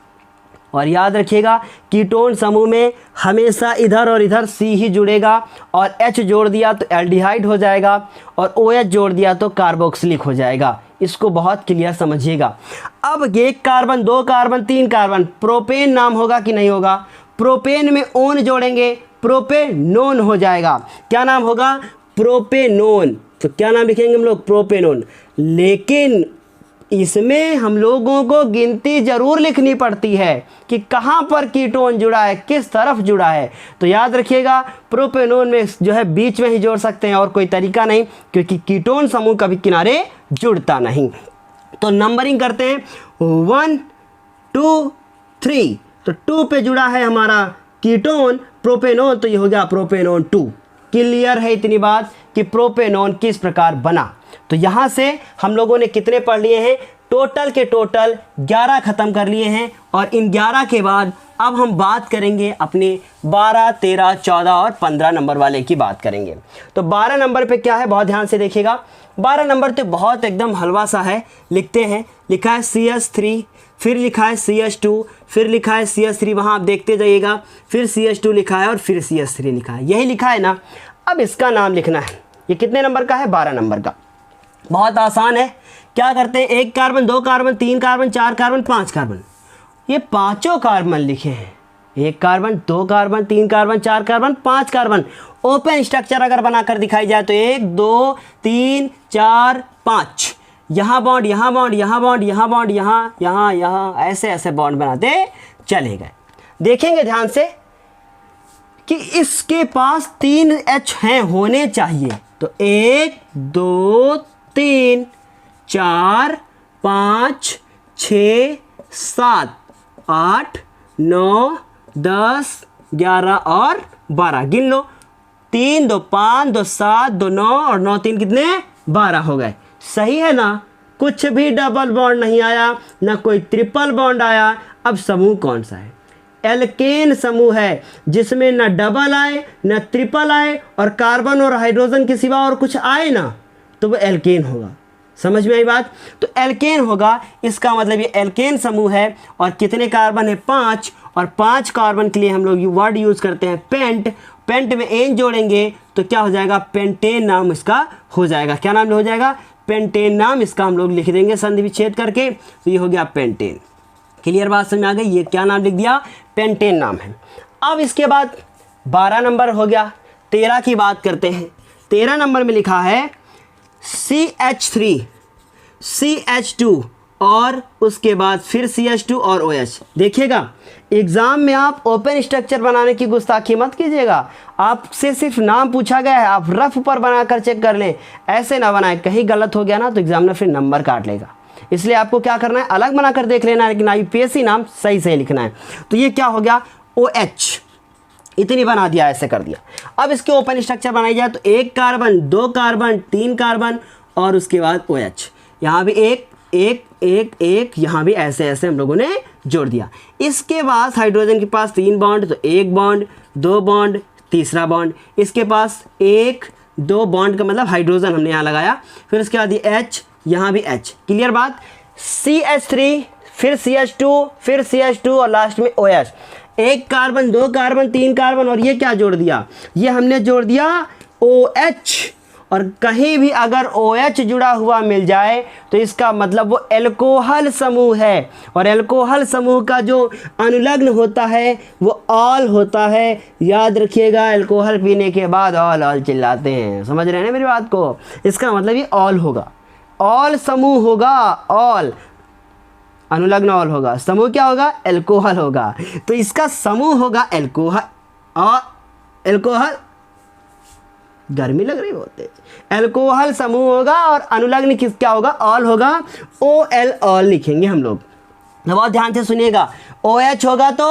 और याद रखिएगा कीटोन समूह में हमेशा इधर और इधर C ही जुड़ेगा, और H जोड़ दिया तो एल्डिहाइड हो जाएगा, और OH जोड़ दिया तो कार्बोक्सिलिक हो जाएगा। इसको बहुत क्लियर समझिएगा। अब 1 कार्बन, 2 कार्बन, 3 कार्बन, प्रोपेन नाम होगा कि नहीं होगा? प्रोपेन में ओन जोड़ेंगे, प्रोपेनोन हो जाएगा। क्या नाम होगा? प्रोपेनोन। तो क्या नाम लिखेंगे हम लोग? प्रोपेनोन। लेकिन इसमें हम लोगों को गिनती जरूर लिखनी पड़ती है कि कहाँ पर कीटोन जुड़ा है, किस तरफ जुड़ा है। तो याद रखिएगा प्रोपेनोन में जो है बीच में ही जोड़ सकते हैं, और कोई तरीका नहीं, क्योंकि कीटोन समूह कभी किनारे जुड़ता नहीं। तो नंबरिंग करते हैं 1 2 3। तो 2 पे जुड़ा है हमारा कीटोन प्रोपेनोन, तो ये हो गया प्रोपेनोन 2। क्लियर है इतनी बात कि प्रोपेनोन किस प्रकार बना? तो यहाँ से हम लोगों ने कितने पढ़ लिए हैं? टोटल के टोटल 11 ख़त्म कर लिए हैं। और इन 11 के बाद अब हम बात करेंगे अपने 12, 13, 14 और 15 नंबर वाले की बात करेंगे। तो 12 नंबर पे क्या है, बहुत ध्यान से देखिएगा। 12 नंबर तो बहुत एकदम हलवा सा है। लिखते हैं, लिखा है CH3, फिर लिखा है CH2, फिर लिखा है CH3, वहाँ आप देखते जाइएगा, फिर CH2 लिखा है और फिर CH3 लिखा है। यही लिखा है ना। अब इसका नाम लिखना है। ये कितने नंबर का है? 12 नंबर का। बहुत आसान है। क्या करते हैं, 1 carbon, 2 carbon, 3 carbon, 4 carbon, 5 carbon, ये पांचों कार्बन लिखे हैं। 1 carbon, 2 carbon, 3 carbon, 4 carbon, 5 carbon. Open structure अगर बनाकर दिखाई जाए तो 1 2 3 4 5, यहाँ बॉन्ड, यहाँ बॉन्ड, यहाँ बॉन्ड, यहाँ बॉन्ड, यहाँ यहाँ यहाँ, ऐसे ऐसे बॉन्ड बनाते चले गए। देखेंगे ध्यान से कि इसके पास 3 H हैं, होने चाहिए। तो 1 2 3 4 5 6 7 8 9 10 11 और 12 गिन लो। 3 2 5 2 7 2 9 और 9 3 कितने? 12 हो गए। सही है ना? कुछ भी डबल बॉन्ड नहीं आया, ना कोई ट्रिपल बॉन्ड आया। अब समूह कौन सा है? एल्केन समूह है, जिसमें ना डबल आए ना ट्रिपल आए, और कार्बन और हाइड्रोजन के सिवा और कुछ आए ना, तो वो एल्केन होगा। समझ में आई बात? तो एल्केन होगा, इसका मतलब ये एल्केन समूह है। और कितने कार्बन है? 5। और 5 कार्बन के लिए हम लोग वर्ड यूज़ करते हैं पेंट। पेंट में एन जोड़ेंगे तो क्या हो जाएगा? पेंटेन नाम इसका हो जाएगा। क्या नाम हो जाएगा? पेंटेन नाम इसका हम लोग लिख देंगे संधि विच्छेद करके, तो ये हो गया पेंटेन। क्लियर बात समझ में आ गई? ये क्या नाम लिख दिया? पेंटेन नाम है। अब इसके बाद 12 नंबर हो गया। 13 की बात करते हैं। 13 नंबर में लिखा है CH3, CH2 और उसके बाद फिर CH2 और OH। देखिएगा एग्ज़ाम में आप ओपन स्ट्रक्चर बनाने की गुस्ताखी मत कीजिएगा, आपसे सिर्फ नाम पूछा गया है, आप रफ पर बनाकर चेक कर लें, ऐसे ना बनाएं, कहीं गलत हो गया ना तो एग्जामिनर फिर नंबर काट लेगा। इसलिए आपको क्या करना है, अलग बनाकर देख लेना है, लेकिन IUPAC नाम सही सही लिखना है। तो ये क्या हो गया, OH इतनी बना दिया, ऐसे कर दिया। अब इसके ओपन स्ट्रक्चर बनाई जाए तो 1 कार्बन 2 कार्बन 3 कार्बन और उसके बाद OH, यहाँ भी एक एक एक एक, यहाँ भी ऐसे ऐसे हम लोगों ने जोड़ दिया। इसके बाद हाइड्रोजन के पास 3 बॉन्ड, तो 1 बॉन्ड 2 बॉन्ड तीसरा बॉन्ड, इसके पास 1 2 बॉन्ड का मतलब हाइड्रोजन हमने यहाँ लगाया, फिर उसके बाद ये H, यहाँ भी H। क्लियर बात। CH3 फिर CH2 फिर CH2 और लास्ट में OH। 1 कार्बन 2 कार्बन 3 कार्बन और ये क्या जोड़ दिया, ये हमने जोड़ दिया OH। और कहीं भी अगर OH जुड़ा हुआ मिल जाए तो इसका मतलब वो एल्कोहल समूह है, और एल्कोहल समूह का जो अनुलग्न होता है वो ऑल होता है। याद रखिएगा, एल्कोहल पीने के बाद ऑल ऑल चिल्लाते हैं, समझ रहे हैं ना मेरी बात को, इसका मतलब ये ऑल होगा, ऑल समूह होगा, ऑल अनुलग्न ऑल होगा, समूह क्या होगा, एल्कोहल होगा। तो इसका समूह होगा एल्कोहल, और एल्कोहल गर्मी लग रही बहुत तेज, एल्कोहल समूह होगा और अनुलग्न किस क्या होगा, ऑल होगा, OL ऑल लिखेंगे हम लोग। बहुत ध्यान से सुनिएगा, OH होगा तो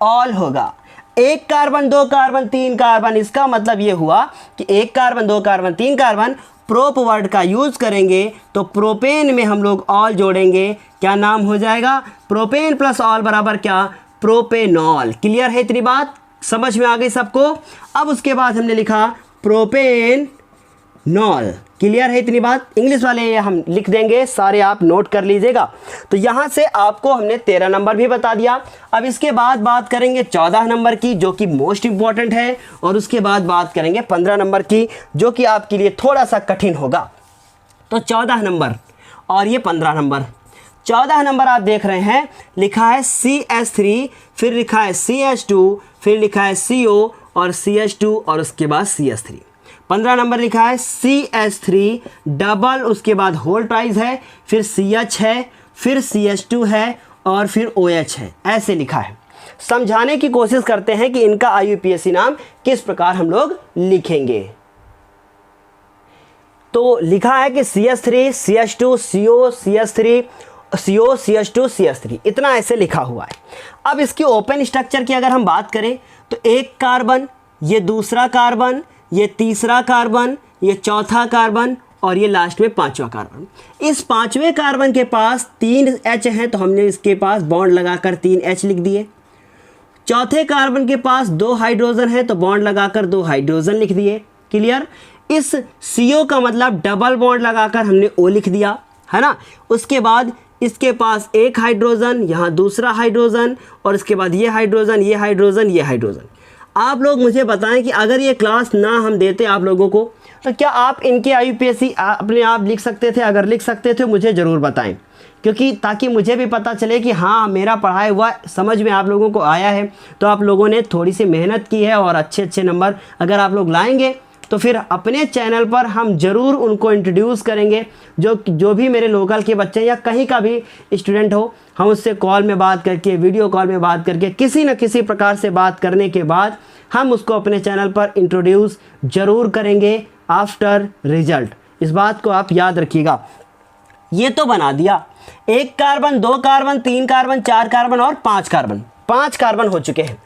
ऑल होगा। 1 कार्बन 2 कार्बन 3 कार्बन, इसका मतलब ये हुआ कि 1 carbon 2 carbon 3 carbon, prop word का यूज करेंगे तो प्रोपेन में हम लोग ऑल जोड़ेंगे, क्या नाम हो जाएगा, प्रोपेन प्लस ऑल बराबर क्या, प्रोपेनॉल। क्लियर है, इतनी बात समझ में आ गई सबको। अब उसके बाद हमने लिखा प्रोपेनॉल। क्लियर है इतनी बात, इंग्लिश वाले ये हम लिख देंगे, सारे आप नोट कर लीजिएगा। तो यहाँ से आपको हमने 13 नंबर भी बता दिया। अब इसके बाद बात करेंगे 14 नंबर की, जो कि मोस्ट इंपॉर्टेंट है, और उसके बाद बात करेंगे 15 नंबर की, जो कि आपके लिए थोड़ा सा कठिन होगा। तो 14 नंबर और ये 15 नंबर। 14 नंबर आप देख रहे हैं, लिखा है CH3, फिर लिखा है CH2, फिर लिखा है CO और CH2 और उसके बाद CH3। 15 नंबर लिखा है CH3 डबल, उसके बाद होल ट्वाइस है, फिर CH है, फिर CH2 है और फिर OH है, ऐसे लिखा है। समझाने की कोशिश करते हैं कि इनका IUPAC नाम किस प्रकार हम लोग लिखेंगे। तो लिखा है कि CH3 CH2 CO CH3 CO CH2 CH3, इतना ऐसे लिखा हुआ है। अब इसकी ओपन स्ट्रक्चर की अगर हम बात करें तो 1 कार्बन, ये दूसरा कार्बन, ये तीसरा कार्बन, ये चौथा कार्बन और ये लास्ट में 5वां कार्बन। इस 5वें कार्बन के पास 3 H हैं, तो हमने इसके पास बॉन्ड लगाकर 3 H लिख दिए। चौथे कार्बन के पास 2 हाइड्रोजन है, तो बॉन्ड लगाकर 2 हाइड्रोजन लिख दिए। क्लियर। इस CO का मतलब डबल बॉन्ड लगाकर हमने O लिख दिया, है ना। उसके बाद इसके पास 1 हाइड्रोजन, यहाँ दूसरा हाइड्रोजन और इसके बाद ये हाइड्रोजन, ये हाइड्रोजन, ये हाइड्रोजन। आप लोग मुझे बताएं कि अगर ये क्लास ना हम देते आप लोगों को, तो क्या आप इनके IUPAC अपने आप लिख सकते थे? अगर लिख सकते थे मुझे ज़रूर बताएं, क्योंकि ताकि मुझे भी पता चले कि हाँ मेरा पढ़ाया हुआ समझ में आप लोगों को आया है, तो आप लोगों ने थोड़ी सी मेहनत की है और अच्छे अच्छे नंबर अगर आप लोग लाएंगे तो फिर अपने चैनल पर हम ज़रूर उनको इंट्रोड्यूस करेंगे। जो भी मेरे लोकल के बच्चे या कहीं का भी स्टूडेंट हो, हम उससे कॉल में बात करके, वीडियो कॉल में बात करके, किसी न किसी प्रकार से बात करने के बाद हम उसको अपने चैनल पर इंट्रोड्यूस ज़रूर करेंगे आफ्टर रिजल्ट। इस बात को आप याद रखिएगा। ये तो बना दिया 1 कार्बन 2 कार्बन 3 कार्बन 4 कार्बन और 5 कार्बन। 5 कार्बन हो चुके हैं।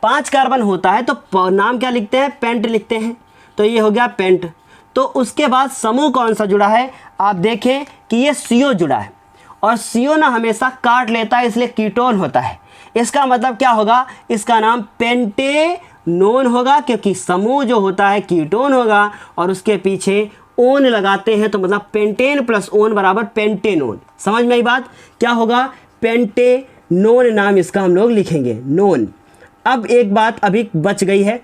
5 कार्बन होता है तो नाम क्या लिखते हैं? पेंट लिखते हैं। तो ये हो गया पेंट। तो उसके बाद समूह कौन सा जुड़ा है? आप देखें कि ये CO जुड़ा है, और CO ना हमेशा काट लेता है, इसलिए कीटोन होता है। इसका मतलब क्या होगा? इसका नाम पेंटेनोन होगा, क्योंकि समूह जो होता है कीटोन होगा और उसके पीछे ओन लगाते हैं, तो मतलब पेंटेन प्लस ओन बराबर पेंटेनोन। समझ में आई बात? क्या होगा? पेंटेनोन नाम इसका हम लोग लिखेंगे, नोन। अब एक बात अभी बच गई है,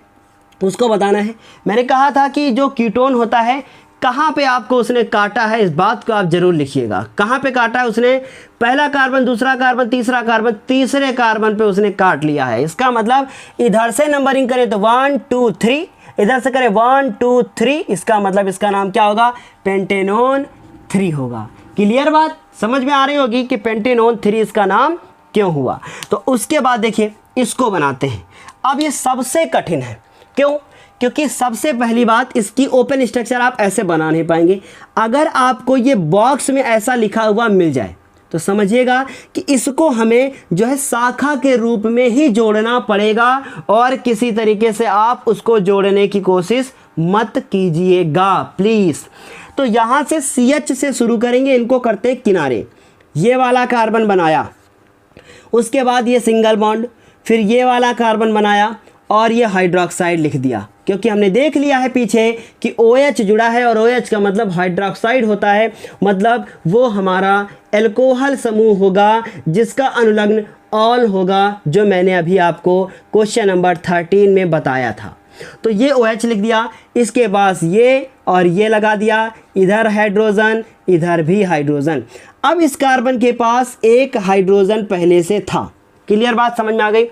उसको बताना है। मैंने कहा था कि जो कीटोन होता है कहाँ पे आपको उसने काटा है, इस बात को आप जरूर लिखिएगा। कहाँ पे काटा है उसने? पहला कार्बन, दूसरा कार्बन, तीसरा कार्बन, तीसरे कार्बन पे उसने काट लिया है। इसका मतलब इधर से नंबरिंग करें तो 1 2 3, इधर से करें 1 2 3, इसका मतलब इसका नाम क्या होगा? पेंटेनोन 3 होगा। क्लियर बात समझ में आ रही होगी कि पेंटेनोन 3 इसका नाम क्यों हुआ। तो उसके बाद देखिए इसको बनाते हैं। अब ये सबसे कठिन है, क्यों? क्योंकि सबसे पहली बात, इसकी ओपन स्ट्रक्चर आप ऐसे बना नहीं पाएंगे। अगर आपको ये बॉक्स में ऐसा लिखा हुआ मिल जाए तो समझिएगा कि इसको हमें जो है शाखा के रूप में ही जोड़ना पड़ेगा, और किसी तरीके से आप उसको जोड़ने की कोशिश मत कीजिएगा प्लीज़। तो यहाँ से CH से शुरू करेंगे, इनको करते हैं किनारे। ये वाला कार्बन बनाया, उसके बाद ये सिंगल बॉन्ड, फिर ये वाला कार्बन बनाया और ये हाइड्रोक्साइड लिख दिया, क्योंकि हमने देख लिया है पीछे कि OH जुड़ा है और OH का मतलब हाइड्रोक्साइड होता है, मतलब वो हमारा एल्कोहल समूह होगा जिसका अनुलग्न ऑल होगा, जो मैंने अभी आपको क्वेश्चन नंबर 13 में बताया था। तो ये OH लिख दिया, इसके पास ये और ये लगा दिया, इधर हाइड्रोजन इधर भी हाइड्रोजन। अब इस कार्बन के पास एक हाइड्रोजन पहले से था। क्लियर बात समझ में आ गई?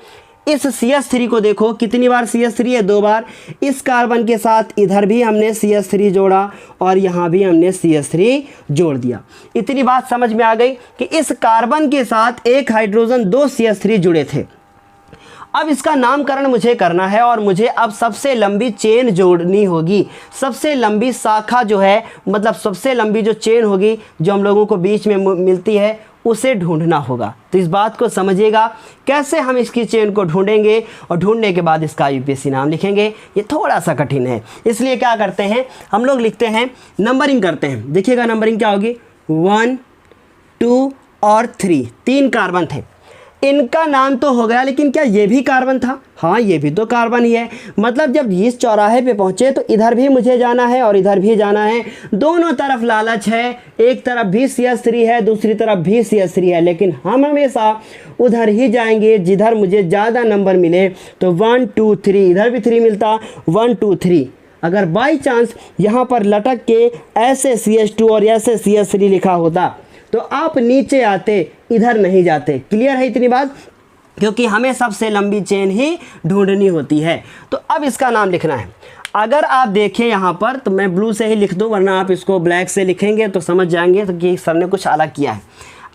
इस CH3 को देखो कितनी बार CH3 है, 2 बार। इस कार्बन के साथ इधर भी हमने CH3 जोड़ा और यहाँ भी हमने CH3 जोड़ दिया। इतनी बात समझ में आ गई कि इस कार्बन के साथ एक हाइड्रोजन 2 CH3 जुड़े थे। अब इसका नामकरण मुझे करना है और मुझे अब सबसे लंबी चेन जोड़नी होगी। सबसे लंबी शाखा जो है, मतलब सबसे लंबी जो चेन होगी जो हम लोगों को बीच में मिलती है, उसे ढूंढना होगा। तो इस बात को समझिएगा कैसे हम इसकी चेन को ढूंढेंगे, और ढूंढने के बाद इसका UPSC नाम लिखेंगे। ये थोड़ा सा कठिन है, इसलिए क्या करते हैं हम लोग लिखते हैं, नंबरिंग करते हैं। देखिएगा नंबरिंग क्या होगी, 1 2 और 3, 3 कार्बन थे। इनका नाम तो हो गया, लेकिन क्या ये भी कार्बन था? हाँ, ये भी तो कार्बन ही है। मतलब जब इस चौराहे पे पहुँचे तो इधर भी मुझे जाना है और इधर भी जाना है, दोनों तरफ लालच है। एक तरफ भी CH3 है, दूसरी तरफ भी CH3 है, लेकिन हम हमेशा उधर ही जाएंगे जिधर मुझे ज़्यादा नंबर मिले। तो 1 2 3, इधर भी 3 मिलता, 1 2 3। अगर बाई चांस यहाँ पर लटक के ऐसे CH2 और ऐसे CH3 लिखा होता तो आप नीचे आते, इधर नहीं जाते। क्लियर है इतनी बात? क्योंकि हमें सबसे लंबी चेन ही ढूंढनी होती है। तो अब इसका नाम लिखना है। अगर आप देखें यहाँ पर, तो मैं ब्लू से ही लिख दूँ, वरना आप इसको ब्लैक से लिखेंगे तो समझ जाएंगे तो कि सर ने कुछ अलग किया है।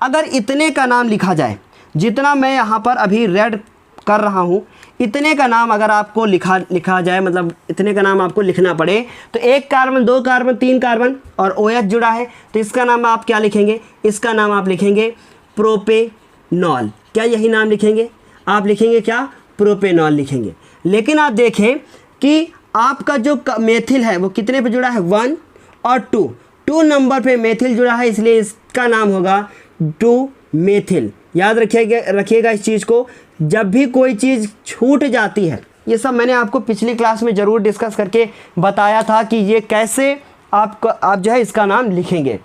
अगर इतने का नाम लिखा जाए, जितना मैं यहाँ पर अभी रेड कर रहा हूँ, इतने का नाम अगर आपको लिखा जाए, मतलब इतने का नाम आपको लिखना पड़े, तो 1 कार्बन 2 कार्बन 3 कार्बन और OH जुड़ा है, तो इसका नाम आप क्या लिखेंगे? इसका नाम आप लिखेंगे प्रोपेनॉल। क्या यही नाम लिखेंगे? आप लिखेंगे क्या? प्रोपेनॉल लिखेंगे। लेकिन आप देखें कि आपका जो मेथिल है वो कितने पे जुड़ा है? 1 और 2 नंबर पे मेथिल जुड़ा है, इसलिए इसका नाम होगा 2 मेथिल। याद रखिएगा इस चीज़ को। जब भी कोई चीज़ छूट जाती है, ये सब मैंने आपको पिछली क्लास में ज़रूर डिस्कस करके बताया था कि ये कैसे आप जो है इसका नाम लिखेंगे।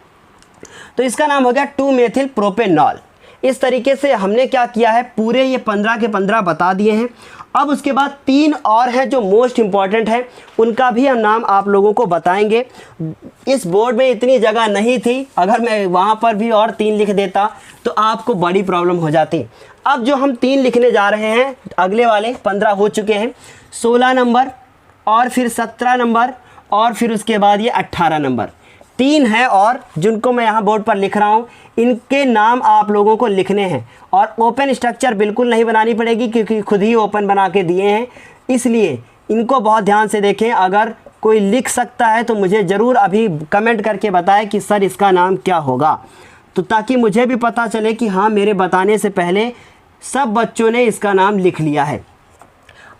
तो इसका नाम हो गया 2 मेथिल प्रोपेनॉल। इस तरीके से हमने क्या किया है, पूरे ये 15 के 15 बता दिए हैं। अब उसके बाद 3 और हैं जो मोस्ट इम्पॉर्टेंट है, उनका भी हम नाम आप लोगों को बताएंगे। इस बोर्ड में इतनी जगह नहीं थी, अगर मैं वहाँ पर भी और 3 लिख देता तो आपको बड़ी प्रॉब्लम हो जाती। अब जो हम 3 लिखने जा रहे हैं, अगले वाले 15 हो चुके हैं, 16 नंबर और फिर 17 नंबर और फिर उसके बाद ये 18 नंबर। 3 हैं और जिनको मैं यहाँ बोर्ड पर लिख रहा हूँ, इनके नाम आप लोगों को लिखने हैं। और ओपन स्ट्रक्चर बिल्कुल नहीं बनानी पड़ेगी, क्योंकि खुद ही ओपन बना के दिए हैं, इसलिए इनको बहुत ध्यान से देखें। अगर कोई लिख सकता है तो मुझे ज़रूर अभी कमेंट करके बताएं कि सर इसका नाम क्या होगा, तो ताकि मुझे भी पता चले कि हाँ, मेरे बताने से पहले सब बच्चों ने इसका नाम लिख लिया है।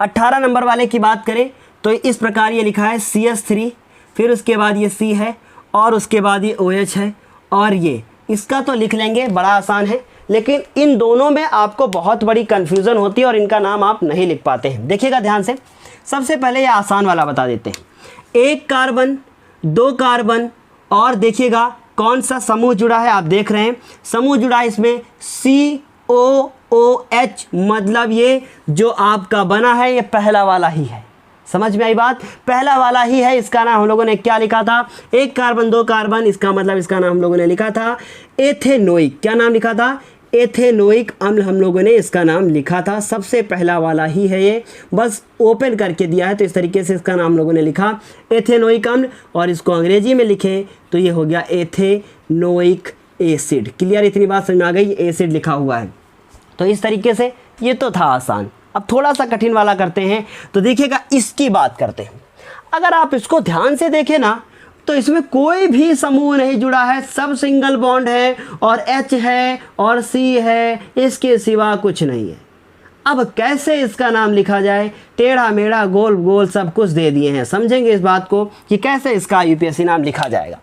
18 नंबर वाले की बात करें तो इस प्रकार ये लिखा है CH3, फिर उसके बाद ये C है और उसके बाद ये OH है, और ये इसका तो लिख लेंगे, बड़ा आसान है। लेकिन इन दोनों में आपको बहुत बड़ी कन्फ्यूज़न होती है और इनका नाम आप नहीं लिख पाते हैं। देखिएगा ध्यान से। सबसे पहले ये आसान वाला बता देते हैं। 1 कार्बन 2 कार्बन और देखिएगा कौन सा समूह जुड़ा है, आप देख रहे हैं समूह जुड़ा है इसमें COOH, मतलब ये जो आपका बना है ये पहला वाला ही है। समझ में आई बात? पहला वाला ही है। इसका नाम हम लोगों ने क्या लिखा था? 1 कार्बन 2 कार्बन, इसका मतलब इसका नाम हम लोगों ने लिखा था एथेनोइक। क्या नाम लिखा था? एथेनोइक अम्ल हम लोगों ने इसका नाम लिखा था। सबसे पहला वाला ही है ये, बस ओपन करके दिया है, तो इस तरीके से इसका नाम हम लोगों ने लिखा एथेनोइक अम्ल। और इसको अंग्रेजी में लिखें तो ये हो गया एथेनोइक एसिड। क्लियर, इतनी बात समझ में आ गई, एसिड लिखा हुआ है। तो इस तरीके से ये तो था आसान। अब थोड़ा सा कठिन वाला करते हैं। तो देखिएगा, इसकी बात करते हैं। अगर आप इसको ध्यान से देखें ना, तो इसमें कोई भी समूह नहीं जुड़ा है, सब सिंगल बॉन्ड है और H है और C है, इसके सिवा कुछ नहीं है। अब कैसे इसका नाम लिखा जाए, टेढ़ा मेढ़ा गोल गोल सब कुछ दे दिए हैं। समझेंगे इस बात को कि कैसे इसका यूपीएससी नाम लिखा जाएगा।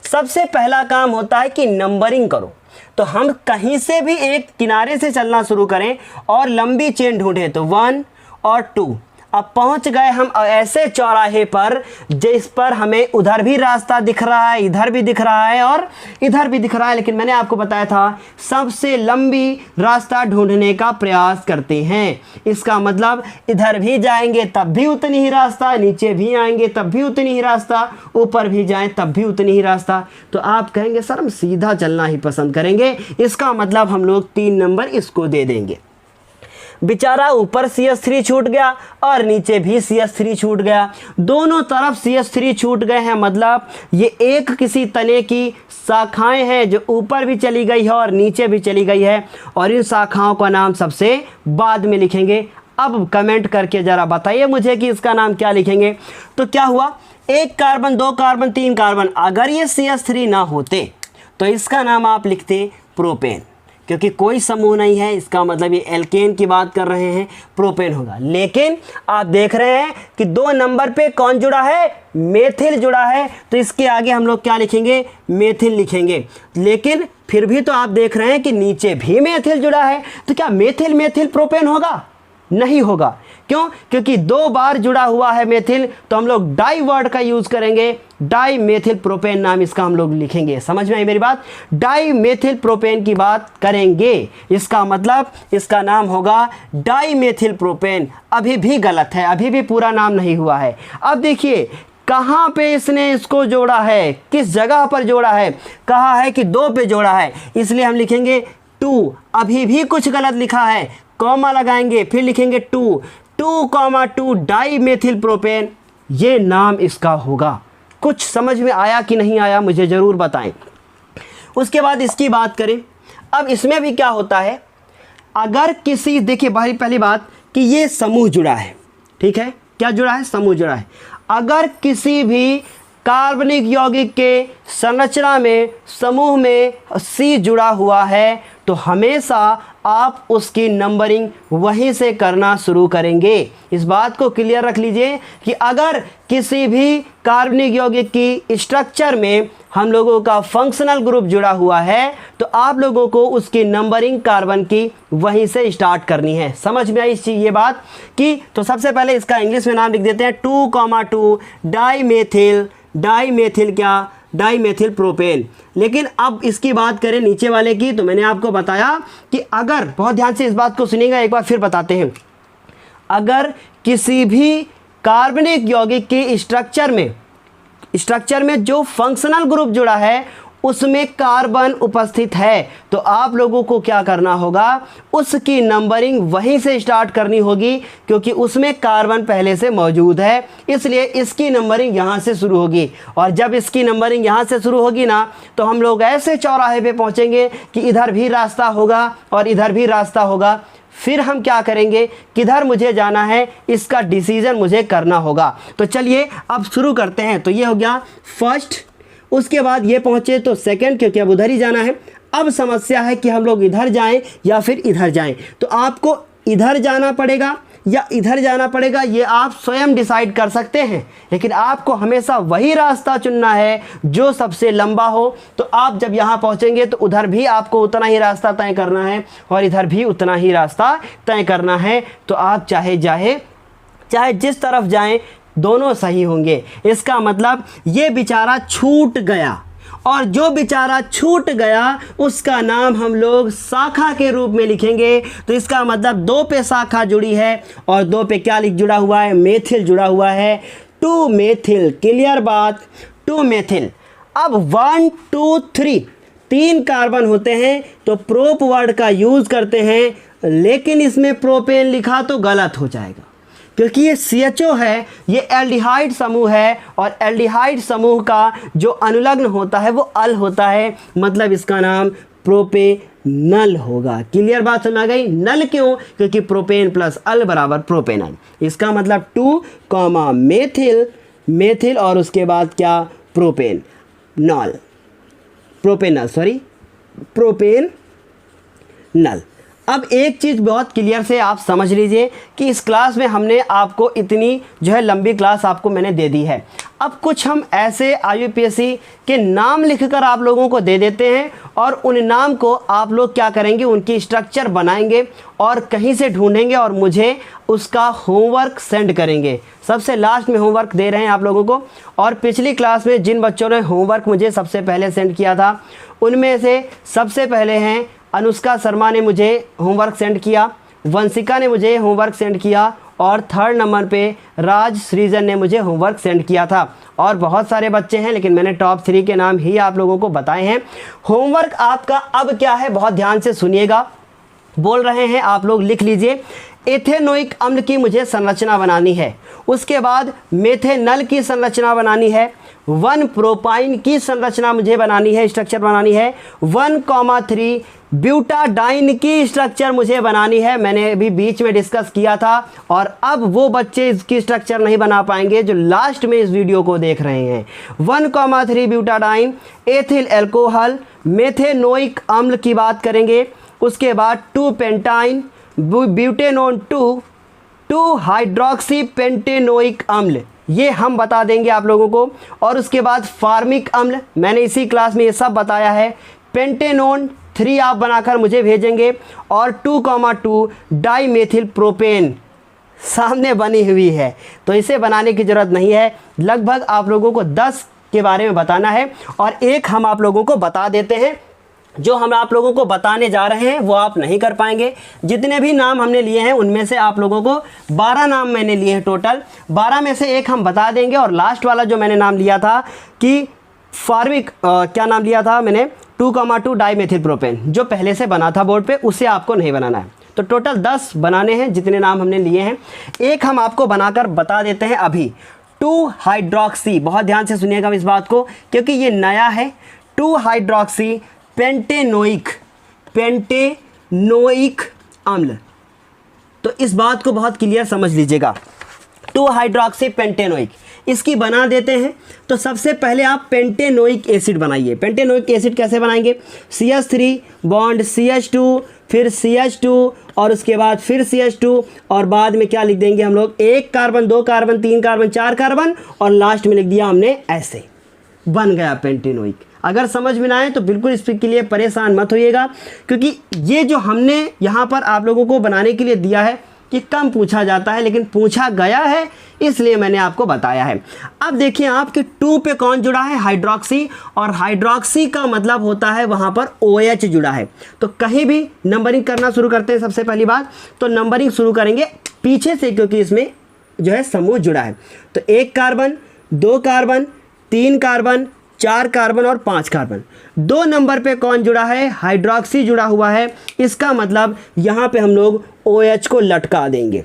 सबसे पहला काम होता है कि नंबरिंग करो। तो हम कहीं से भी एक किनारे से चलना शुरू करें और लंबी चेन ढूंढें। तो 1 और 2, अब पहुंच गए हम ऐसे चौराहे पर जिस पर हमें उधर भी रास्ता दिख रहा है, इधर भी दिख रहा है और इधर भी दिख रहा है। लेकिन मैंने आपको बताया था सबसे लंबी रास्ता ढूंढने का प्रयास करते हैं। इसका मतलब इधर भी जाएंगे तब भी उतनी ही रास्ता, नीचे भी आएंगे तब भी उतनी ही रास्ता, ऊपर भी जाएं तब भी उतनी ही रास्ता। तो आप कहेंगे सर हम सीधा चलना ही पसंद करेंगे, इसका मतलब हम लोग 3 नंबर इसको दे देंगे। बेचारा ऊपर CH3 छूट गया और नीचे भी CH3 छूट गया, दोनों तरफ CH3 छूट गए हैं। मतलब ये एक किसी तने की शाखाएं हैं जो ऊपर भी चली गई है और नीचे भी चली गई है, और इन शाखाओं का नाम सबसे बाद में लिखेंगे। अब कमेंट करके ज़रा बताइए मुझे कि इसका नाम क्या लिखेंगे। तो क्या हुआ, 1 कार्बन 2 कार्बन 3 कार्बन, अगर ये CH3 ना होते तो इसका नाम आप लिखते प्रोपेन, क्योंकि कोई समूह नहीं है, इसका मतलब ये एल्केन की बात कर रहे हैं, प्रोपेन होगा। लेकिन आप देख रहे हैं कि 2 नंबर पे कौन जुड़ा है, मेथिल जुड़ा है, तो इसके आगे हम लोग क्या लिखेंगे, मेथिल लिखेंगे। लेकिन फिर भी तो आप देख रहे हैं कि नीचे भी मेथिल जुड़ा है, तो क्या मेथिल मेथिल प्रोपेन होगा, नहीं होगा। क्यों, क्योंकि 2 बार जुड़ा हुआ है मेथिल, तो हम लोग डाई वर्ड का यूज करेंगे, डाई मेथिल प्रोपेन नाम इसका हम लोग लिखेंगे। समझ में आई मेरी बात, डाई मेथिल प्रोपेन की बात करेंगे, इसका मतलब इसका नाम होगा डाई मेथिल प्रोपेन। अभी भी गलत है, अभी भी पूरा नाम नहीं हुआ है। अब देखिए कहाँ पे इसने इसको जोड़ा है, किस जगह पर जोड़ा है, कहा है कि 2 पे जोड़ा है, इसलिए हम लिखेंगे 2। अभी भी कुछ गलत लिखा है, कॉमा लगाएंगे फिर लिखेंगे 2, 2,2 डाई मेथिल प्रोपेन, ये नाम इसका होगा। कुछ समझ में आया कि नहीं आया मुझे ज़रूर बताएं। उसके बाद इसकी बात करें। अब इसमें भी क्या होता है, अगर किसी, देखिए पहली बात कि ये समूह जुड़ा है, ठीक है, क्या जुड़ा है, समूह जुड़ा है। अगर किसी भी कार्बनिक यौगिक के संरचना में समूह में C जुड़ा हुआ है तो हमेशा आप उसकी नंबरिंग वहीं से करना शुरू करेंगे। इस बात को क्लियर रख लीजिए कि अगर किसी भी कार्बनिक यौगिक की स्ट्रक्चर में हम लोगों का फंक्शनल ग्रुप जुड़ा हुआ है तो आप लोगों को उसकी नंबरिंग कार्बन की वहीं से स्टार्ट करनी है। समझ में आई इस चीज़ ये बात कि, तो सबसे पहले इसका इंग्लिश में नाम लिख देते हैं 2,2 डाई मेथिल क्या, डाई मेथिल प्रोपेन। लेकिन अब इसकी बात करें नीचे वाले की, तो मैंने आपको बताया कि अगर, बहुत ध्यान से इस बात को सुनिएगा, एक बार फिर बताते हैं। अगर किसी भी कार्बनिक यौगिक के स्ट्रक्चर में जो फंक्शनल ग्रुप जुड़ा है उसमें कार्बन उपस्थित है तो आप लोगों को क्या करना होगा, उसकी नंबरिंग वहीं से स्टार्ट करनी होगी, क्योंकि उसमें कार्बन पहले से मौजूद है, इसलिए इसकी नंबरिंग यहाँ से शुरू होगी। और जब इसकी नंबरिंग यहाँ से शुरू होगी ना, तो हम लोग ऐसे चौराहे पे पहुँचेंगे कि इधर भी रास्ता होगा और इधर भी रास्ता होगा। फिर हम क्या करेंगे, किधर मुझे जाना है इसका डिसीजन मुझे करना होगा। तो चलिए अब शुरू करते हैं। तो ये हो गया फर्स्ट, उसके बाद ये पहुँचे तो सेकंड, क्योंकि अब उधर ही जाना है। अब समस्या है कि हम लोग इधर जाएं या फिर इधर जाएं, तो आपको इधर जाना पड़ेगा या इधर जाना पड़ेगा, ये आप स्वयं डिसाइड कर सकते हैं। लेकिन आपको हमेशा वही रास्ता चुनना है जो सबसे लंबा हो। तो आप जब यहाँ पहुँचेंगे तो उधर भी आपको उतना ही रास्ता तय करना है और इधर भी उतना ही रास्ता तय करना है। तो आप चाहे जिस तरफ जाएं दोनों सही होंगे। इसका मतलब ये बेचारा छूट गया, और जो बेचारा छूट गया उसका नाम हम लोग शाखा के रूप में लिखेंगे। तो इसका मतलब 2 पे शाखा जुड़ी है और 2 पे क्या जुड़ा हुआ है, मेथिल जुड़ा हुआ है, 2 मेथिल। क्लियर बात, 2 मेथिल। अब 1 2 3 कार्बन होते हैं तो प्रोप वर्ड का यूज़ करते हैं, लेकिन इसमें प्रोपेन लिखा तो गलत हो जाएगा, क्योंकि ये CHO है, ये एल्डिहाइड समूह है और एल्डिहाइड समूह का जो अनुलग्न होता है वो अल होता है, मतलब इसका नाम प्रोपेनल होगा। क्लियर बात समझ आ गई? नल क्यों? क्योंकि प्रोपेन प्लस अल बराबर प्रोपेनल। इसका मतलब 2 मेथिल, मेथिल और उसके बाद क्या? Propanal, propanal. अब एक चीज़ बहुत क्लियर से आप समझ लीजिए कि इस क्लास में हमने आपको इतनी जो है लंबी क्लास आपको मैंने दे दी है। अब कुछ हम ऐसे IUPAC के नाम लिखकर आप लोगों को दे देते हैं और उन नाम को आप लोग क्या करेंगे, उनकी स्ट्रक्चर बनाएंगे और कहीं से ढूंढेंगे और मुझे उसका होमवर्क सेंड करेंगे। सबसे लास्ट में होमवर्क दे रहे हैं आप लोगों को। और पिछली क्लास में जिन बच्चों ने होमवर्क मुझे सबसे पहले सेंड किया था उनमें से सबसे पहले हैं अनुष्का शर्मा ने मुझे होमवर्क सेंड किया, वंशिका ने मुझे होमवर्क सेंड किया और 3rd नंबर पे राज सृजन ने मुझे होमवर्क सेंड किया था। और बहुत सारे बच्चे हैं लेकिन मैंने टॉप 3 के नाम ही आप लोगों को बताए हैं। होमवर्क आपका अब क्या है, बहुत ध्यान से सुनिएगा। बोल रहे हैं आप लोग, लिख लीजिए। एथेनोइक अम्ल की मुझे संरचना बनानी है, उसके बाद मेथेनल की संरचना बनानी है, 1 प्रोपाइन की संरचना मुझे बनानी है, स्ट्रक्चर बनानी है, 1,3 ब्यूटाडाइन की स्ट्रक्चर मुझे बनानी है। मैंने अभी बीच में डिस्कस किया था। और अब वो बच्चे इसकी स्ट्रक्चर नहीं बना पाएंगे जो लास्ट में इस वीडियो को देख रहे हैं। 1,3 ब्यूटाडाइन, एथिल एल्कोहल, मेथेनोइक अम्ल की बात करेंगे, उसके बाद 2 पेंटाइन, ब्यूटेनोन 2 हाइड्रोक्सी पेंटेनोइक अम्ल, ये हम बता देंगे आप लोगों को। और उसके बाद फार्मिक अम्ल, मैंने इसी क्लास में ये सब बताया है। पेंटेनोन 3 आप बनाकर मुझे भेजेंगे और 2,2 डाईमेथिल प्रोपेन सामने बनी हुई है, तो इसे बनाने की ज़रूरत नहीं है। लगभग आप लोगों को 10 के बारे में बताना है और एक हम आप लोगों को बता देते हैं। जो हम आप लोगों को बताने जा रहे हैं वो आप नहीं कर पाएंगे। जितने भी नाम हमने लिए हैं उनमें से आप लोगों को 12 नाम मैंने लिए हैं टोटल, 12 में से एक हम बता देंगे। और लास्ट वाला जो मैंने नाम लिया था कि फार्मिक क्या नाम लिया था मैंने, 2,2 डाईमेथिल प्रोपेन, जो पहले से बना था बोर्ड पे, उसे आपको नहीं बनाना है। तो टोटल 10 बनाने हैं जितने नाम हमने लिए हैं। एक हम आपको बनाकर बता देते हैं अभी, 2 हाइड्रोक्सी, बहुत ध्यान से सुनिएगा इस बात को क्योंकि ये नया है। 2 हाइड्रोक्सी पेंटेनोइक अम्ल, तो इस बात को बहुत क्लियर समझ लीजिएगा। 2 हाइड्रोक्सी पेंटेनोइक, इसकी बना देते हैं। तो सबसे पहले आप पेंटेनोइक एसिड बनाइए। पेंटेनोइक एसिड कैसे बनाएंगे? CH3 बॉन्ड CH2, फिर CH2 और उसके बाद फिर CH2 और बाद में क्या लिख देंगे हम लोग, 1 कार्बन, 2 कार्बन, 3 कार्बन, 4 कार्बन और लास्ट में लिख दिया हमने ऐसे, बन गया पेंटेनोइक। अगर समझ में ना आए तो बिल्कुल इसके लिए परेशान मत होइएगा क्योंकि ये जो हमने यहाँ पर आप लोगों को बनाने के लिए दिया है कि कम पूछा जाता है लेकिन पूछा गया है, इसलिए मैंने आपको बताया है। अब देखिए आपके 2 पे कौन जुड़ा है, हाइड्रोक्सी, और हाइड्रोक्सी का मतलब होता है वहाँ पर OH जुड़ा है। तो कहीं भी नंबरिंग करना शुरू करते हैं, सबसे पहली बात तो नंबरिंग शुरू करेंगे पीछे से क्योंकि इसमें जो है समूह जुड़ा है। तो 1 कार्बन, 2 कार्बन, 3 कार्बन, 4 कार्बन और 5 कार्बन। 2 नंबर पे कौन जुड़ा है, हाइड्रोक्सी जुड़ा हुआ है। इसका मतलब यहाँ पे हम लोग OH को लटका देंगे।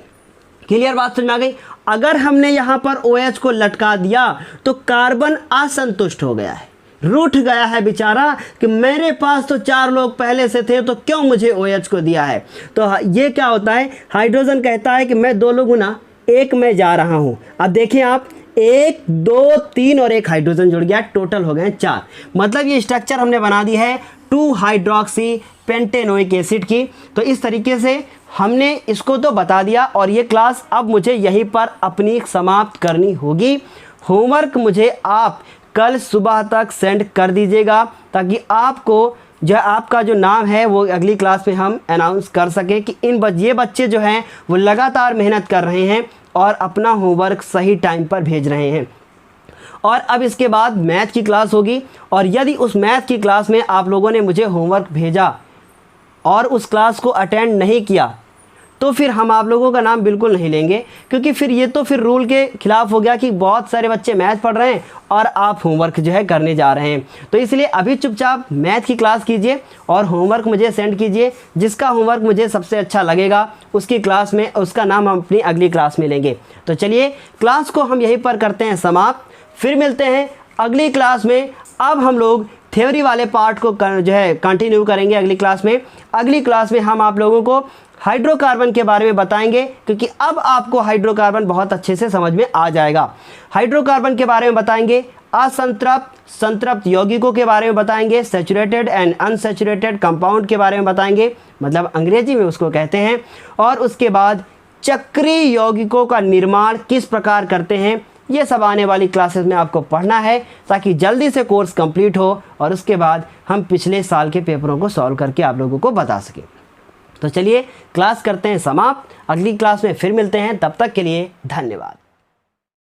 क्लियर बात समझ में आ गई? अगर हमने यहाँ पर OH को लटका दिया तो कार्बन असंतुष्ट हो गया है, रूठ गया है बेचारा कि मेरे पास तो 4 लोग पहले से थे तो क्यों मुझे OH को दिया है। तो ये क्या होता है, हाइड्रोजन कहता है कि मैं 2 लोग ना 1 में जा रहा हूँ। अब देखिए आप 1, 2, 3 और 1 हाइड्रोजन जुड़ गया, टोटल हो गए 4। मतलब ये स्ट्रक्चर हमने बना दी है 2 हाइड्रोक्सी पेंटेनोइक एसिड की। तो इस तरीके से हमने इसको तो बता दिया और ये क्लास अब मुझे यहीं पर अपनी समाप्त करनी होगी। होमवर्क मुझे आप कल सुबह तक सेंड कर दीजिएगा ताकि आपको जो आपका जो नाम है वो अगली क्लास में हम अनाउंस कर सकें कि ये बच्चे जो हैं वो लगातार मेहनत कर रहे हैं और अपना होमवर्क सही टाइम पर भेज रहे हैं। और अब इसके बाद मैथ की क्लास होगी और यदि उस मैथ की क्लास में आप लोगों ने मुझे होमवर्क भेजा और उस क्लास को अटेंड नहीं किया तो फिर हम आप लोगों का नाम बिल्कुल नहीं लेंगे, क्योंकि फिर ये तो फिर रूल के खिलाफ हो गया कि बहुत सारे बच्चे मैथ पढ़ रहे हैं और आप होमवर्क जो है करने जा रहे हैं। तो इसलिए अभी चुपचाप मैथ की क्लास कीजिए और होमवर्क मुझे सेंड कीजिए। जिसका होमवर्क मुझे सबसे अच्छा लगेगा उसकी क्लास में, उसका नाम हम अपनी अगली क्लास में लेंगे। तो चलिए क्लास को हम यहीं पर करते हैं समाप्त, फिर मिलते हैं अगली क्लास में। अब हम लोग थ्योरी वाले पार्ट को जो है कंटिन्यू करेंगे अगली क्लास में। अगली क्लास में हम आप लोगों को हाइड्रोकार्बन के बारे में बताएंगे, क्योंकि अब आपको हाइड्रोकार्बन बहुत अच्छे से समझ में आ जाएगा। हाइड्रोकार्बन के बारे में बताएंगे, असंतृप्त संतृप्त यौगिकों के बारे में बताएंगे, सैचुरेटेड एंड अनसैचुरेटेड कंपाउंड के बारे में बताएंगे, मतलब अंग्रेजी में उसको कहते हैं। और उसके बाद चक्रीय यौगिकों का निर्माण किस प्रकार करते हैं, ये सब आने वाली क्लासेस में आपको पढ़ना है, ताकि जल्दी से कोर्स कंप्लीट हो और उसके बाद हम पिछले साल के पेपरों को सॉल्व करके आप लोगों को बता सकें। तो चलिए क्लास करते हैं समाप्त, अगली क्लास में फिर मिलते हैं, तब तक के लिए धन्यवाद।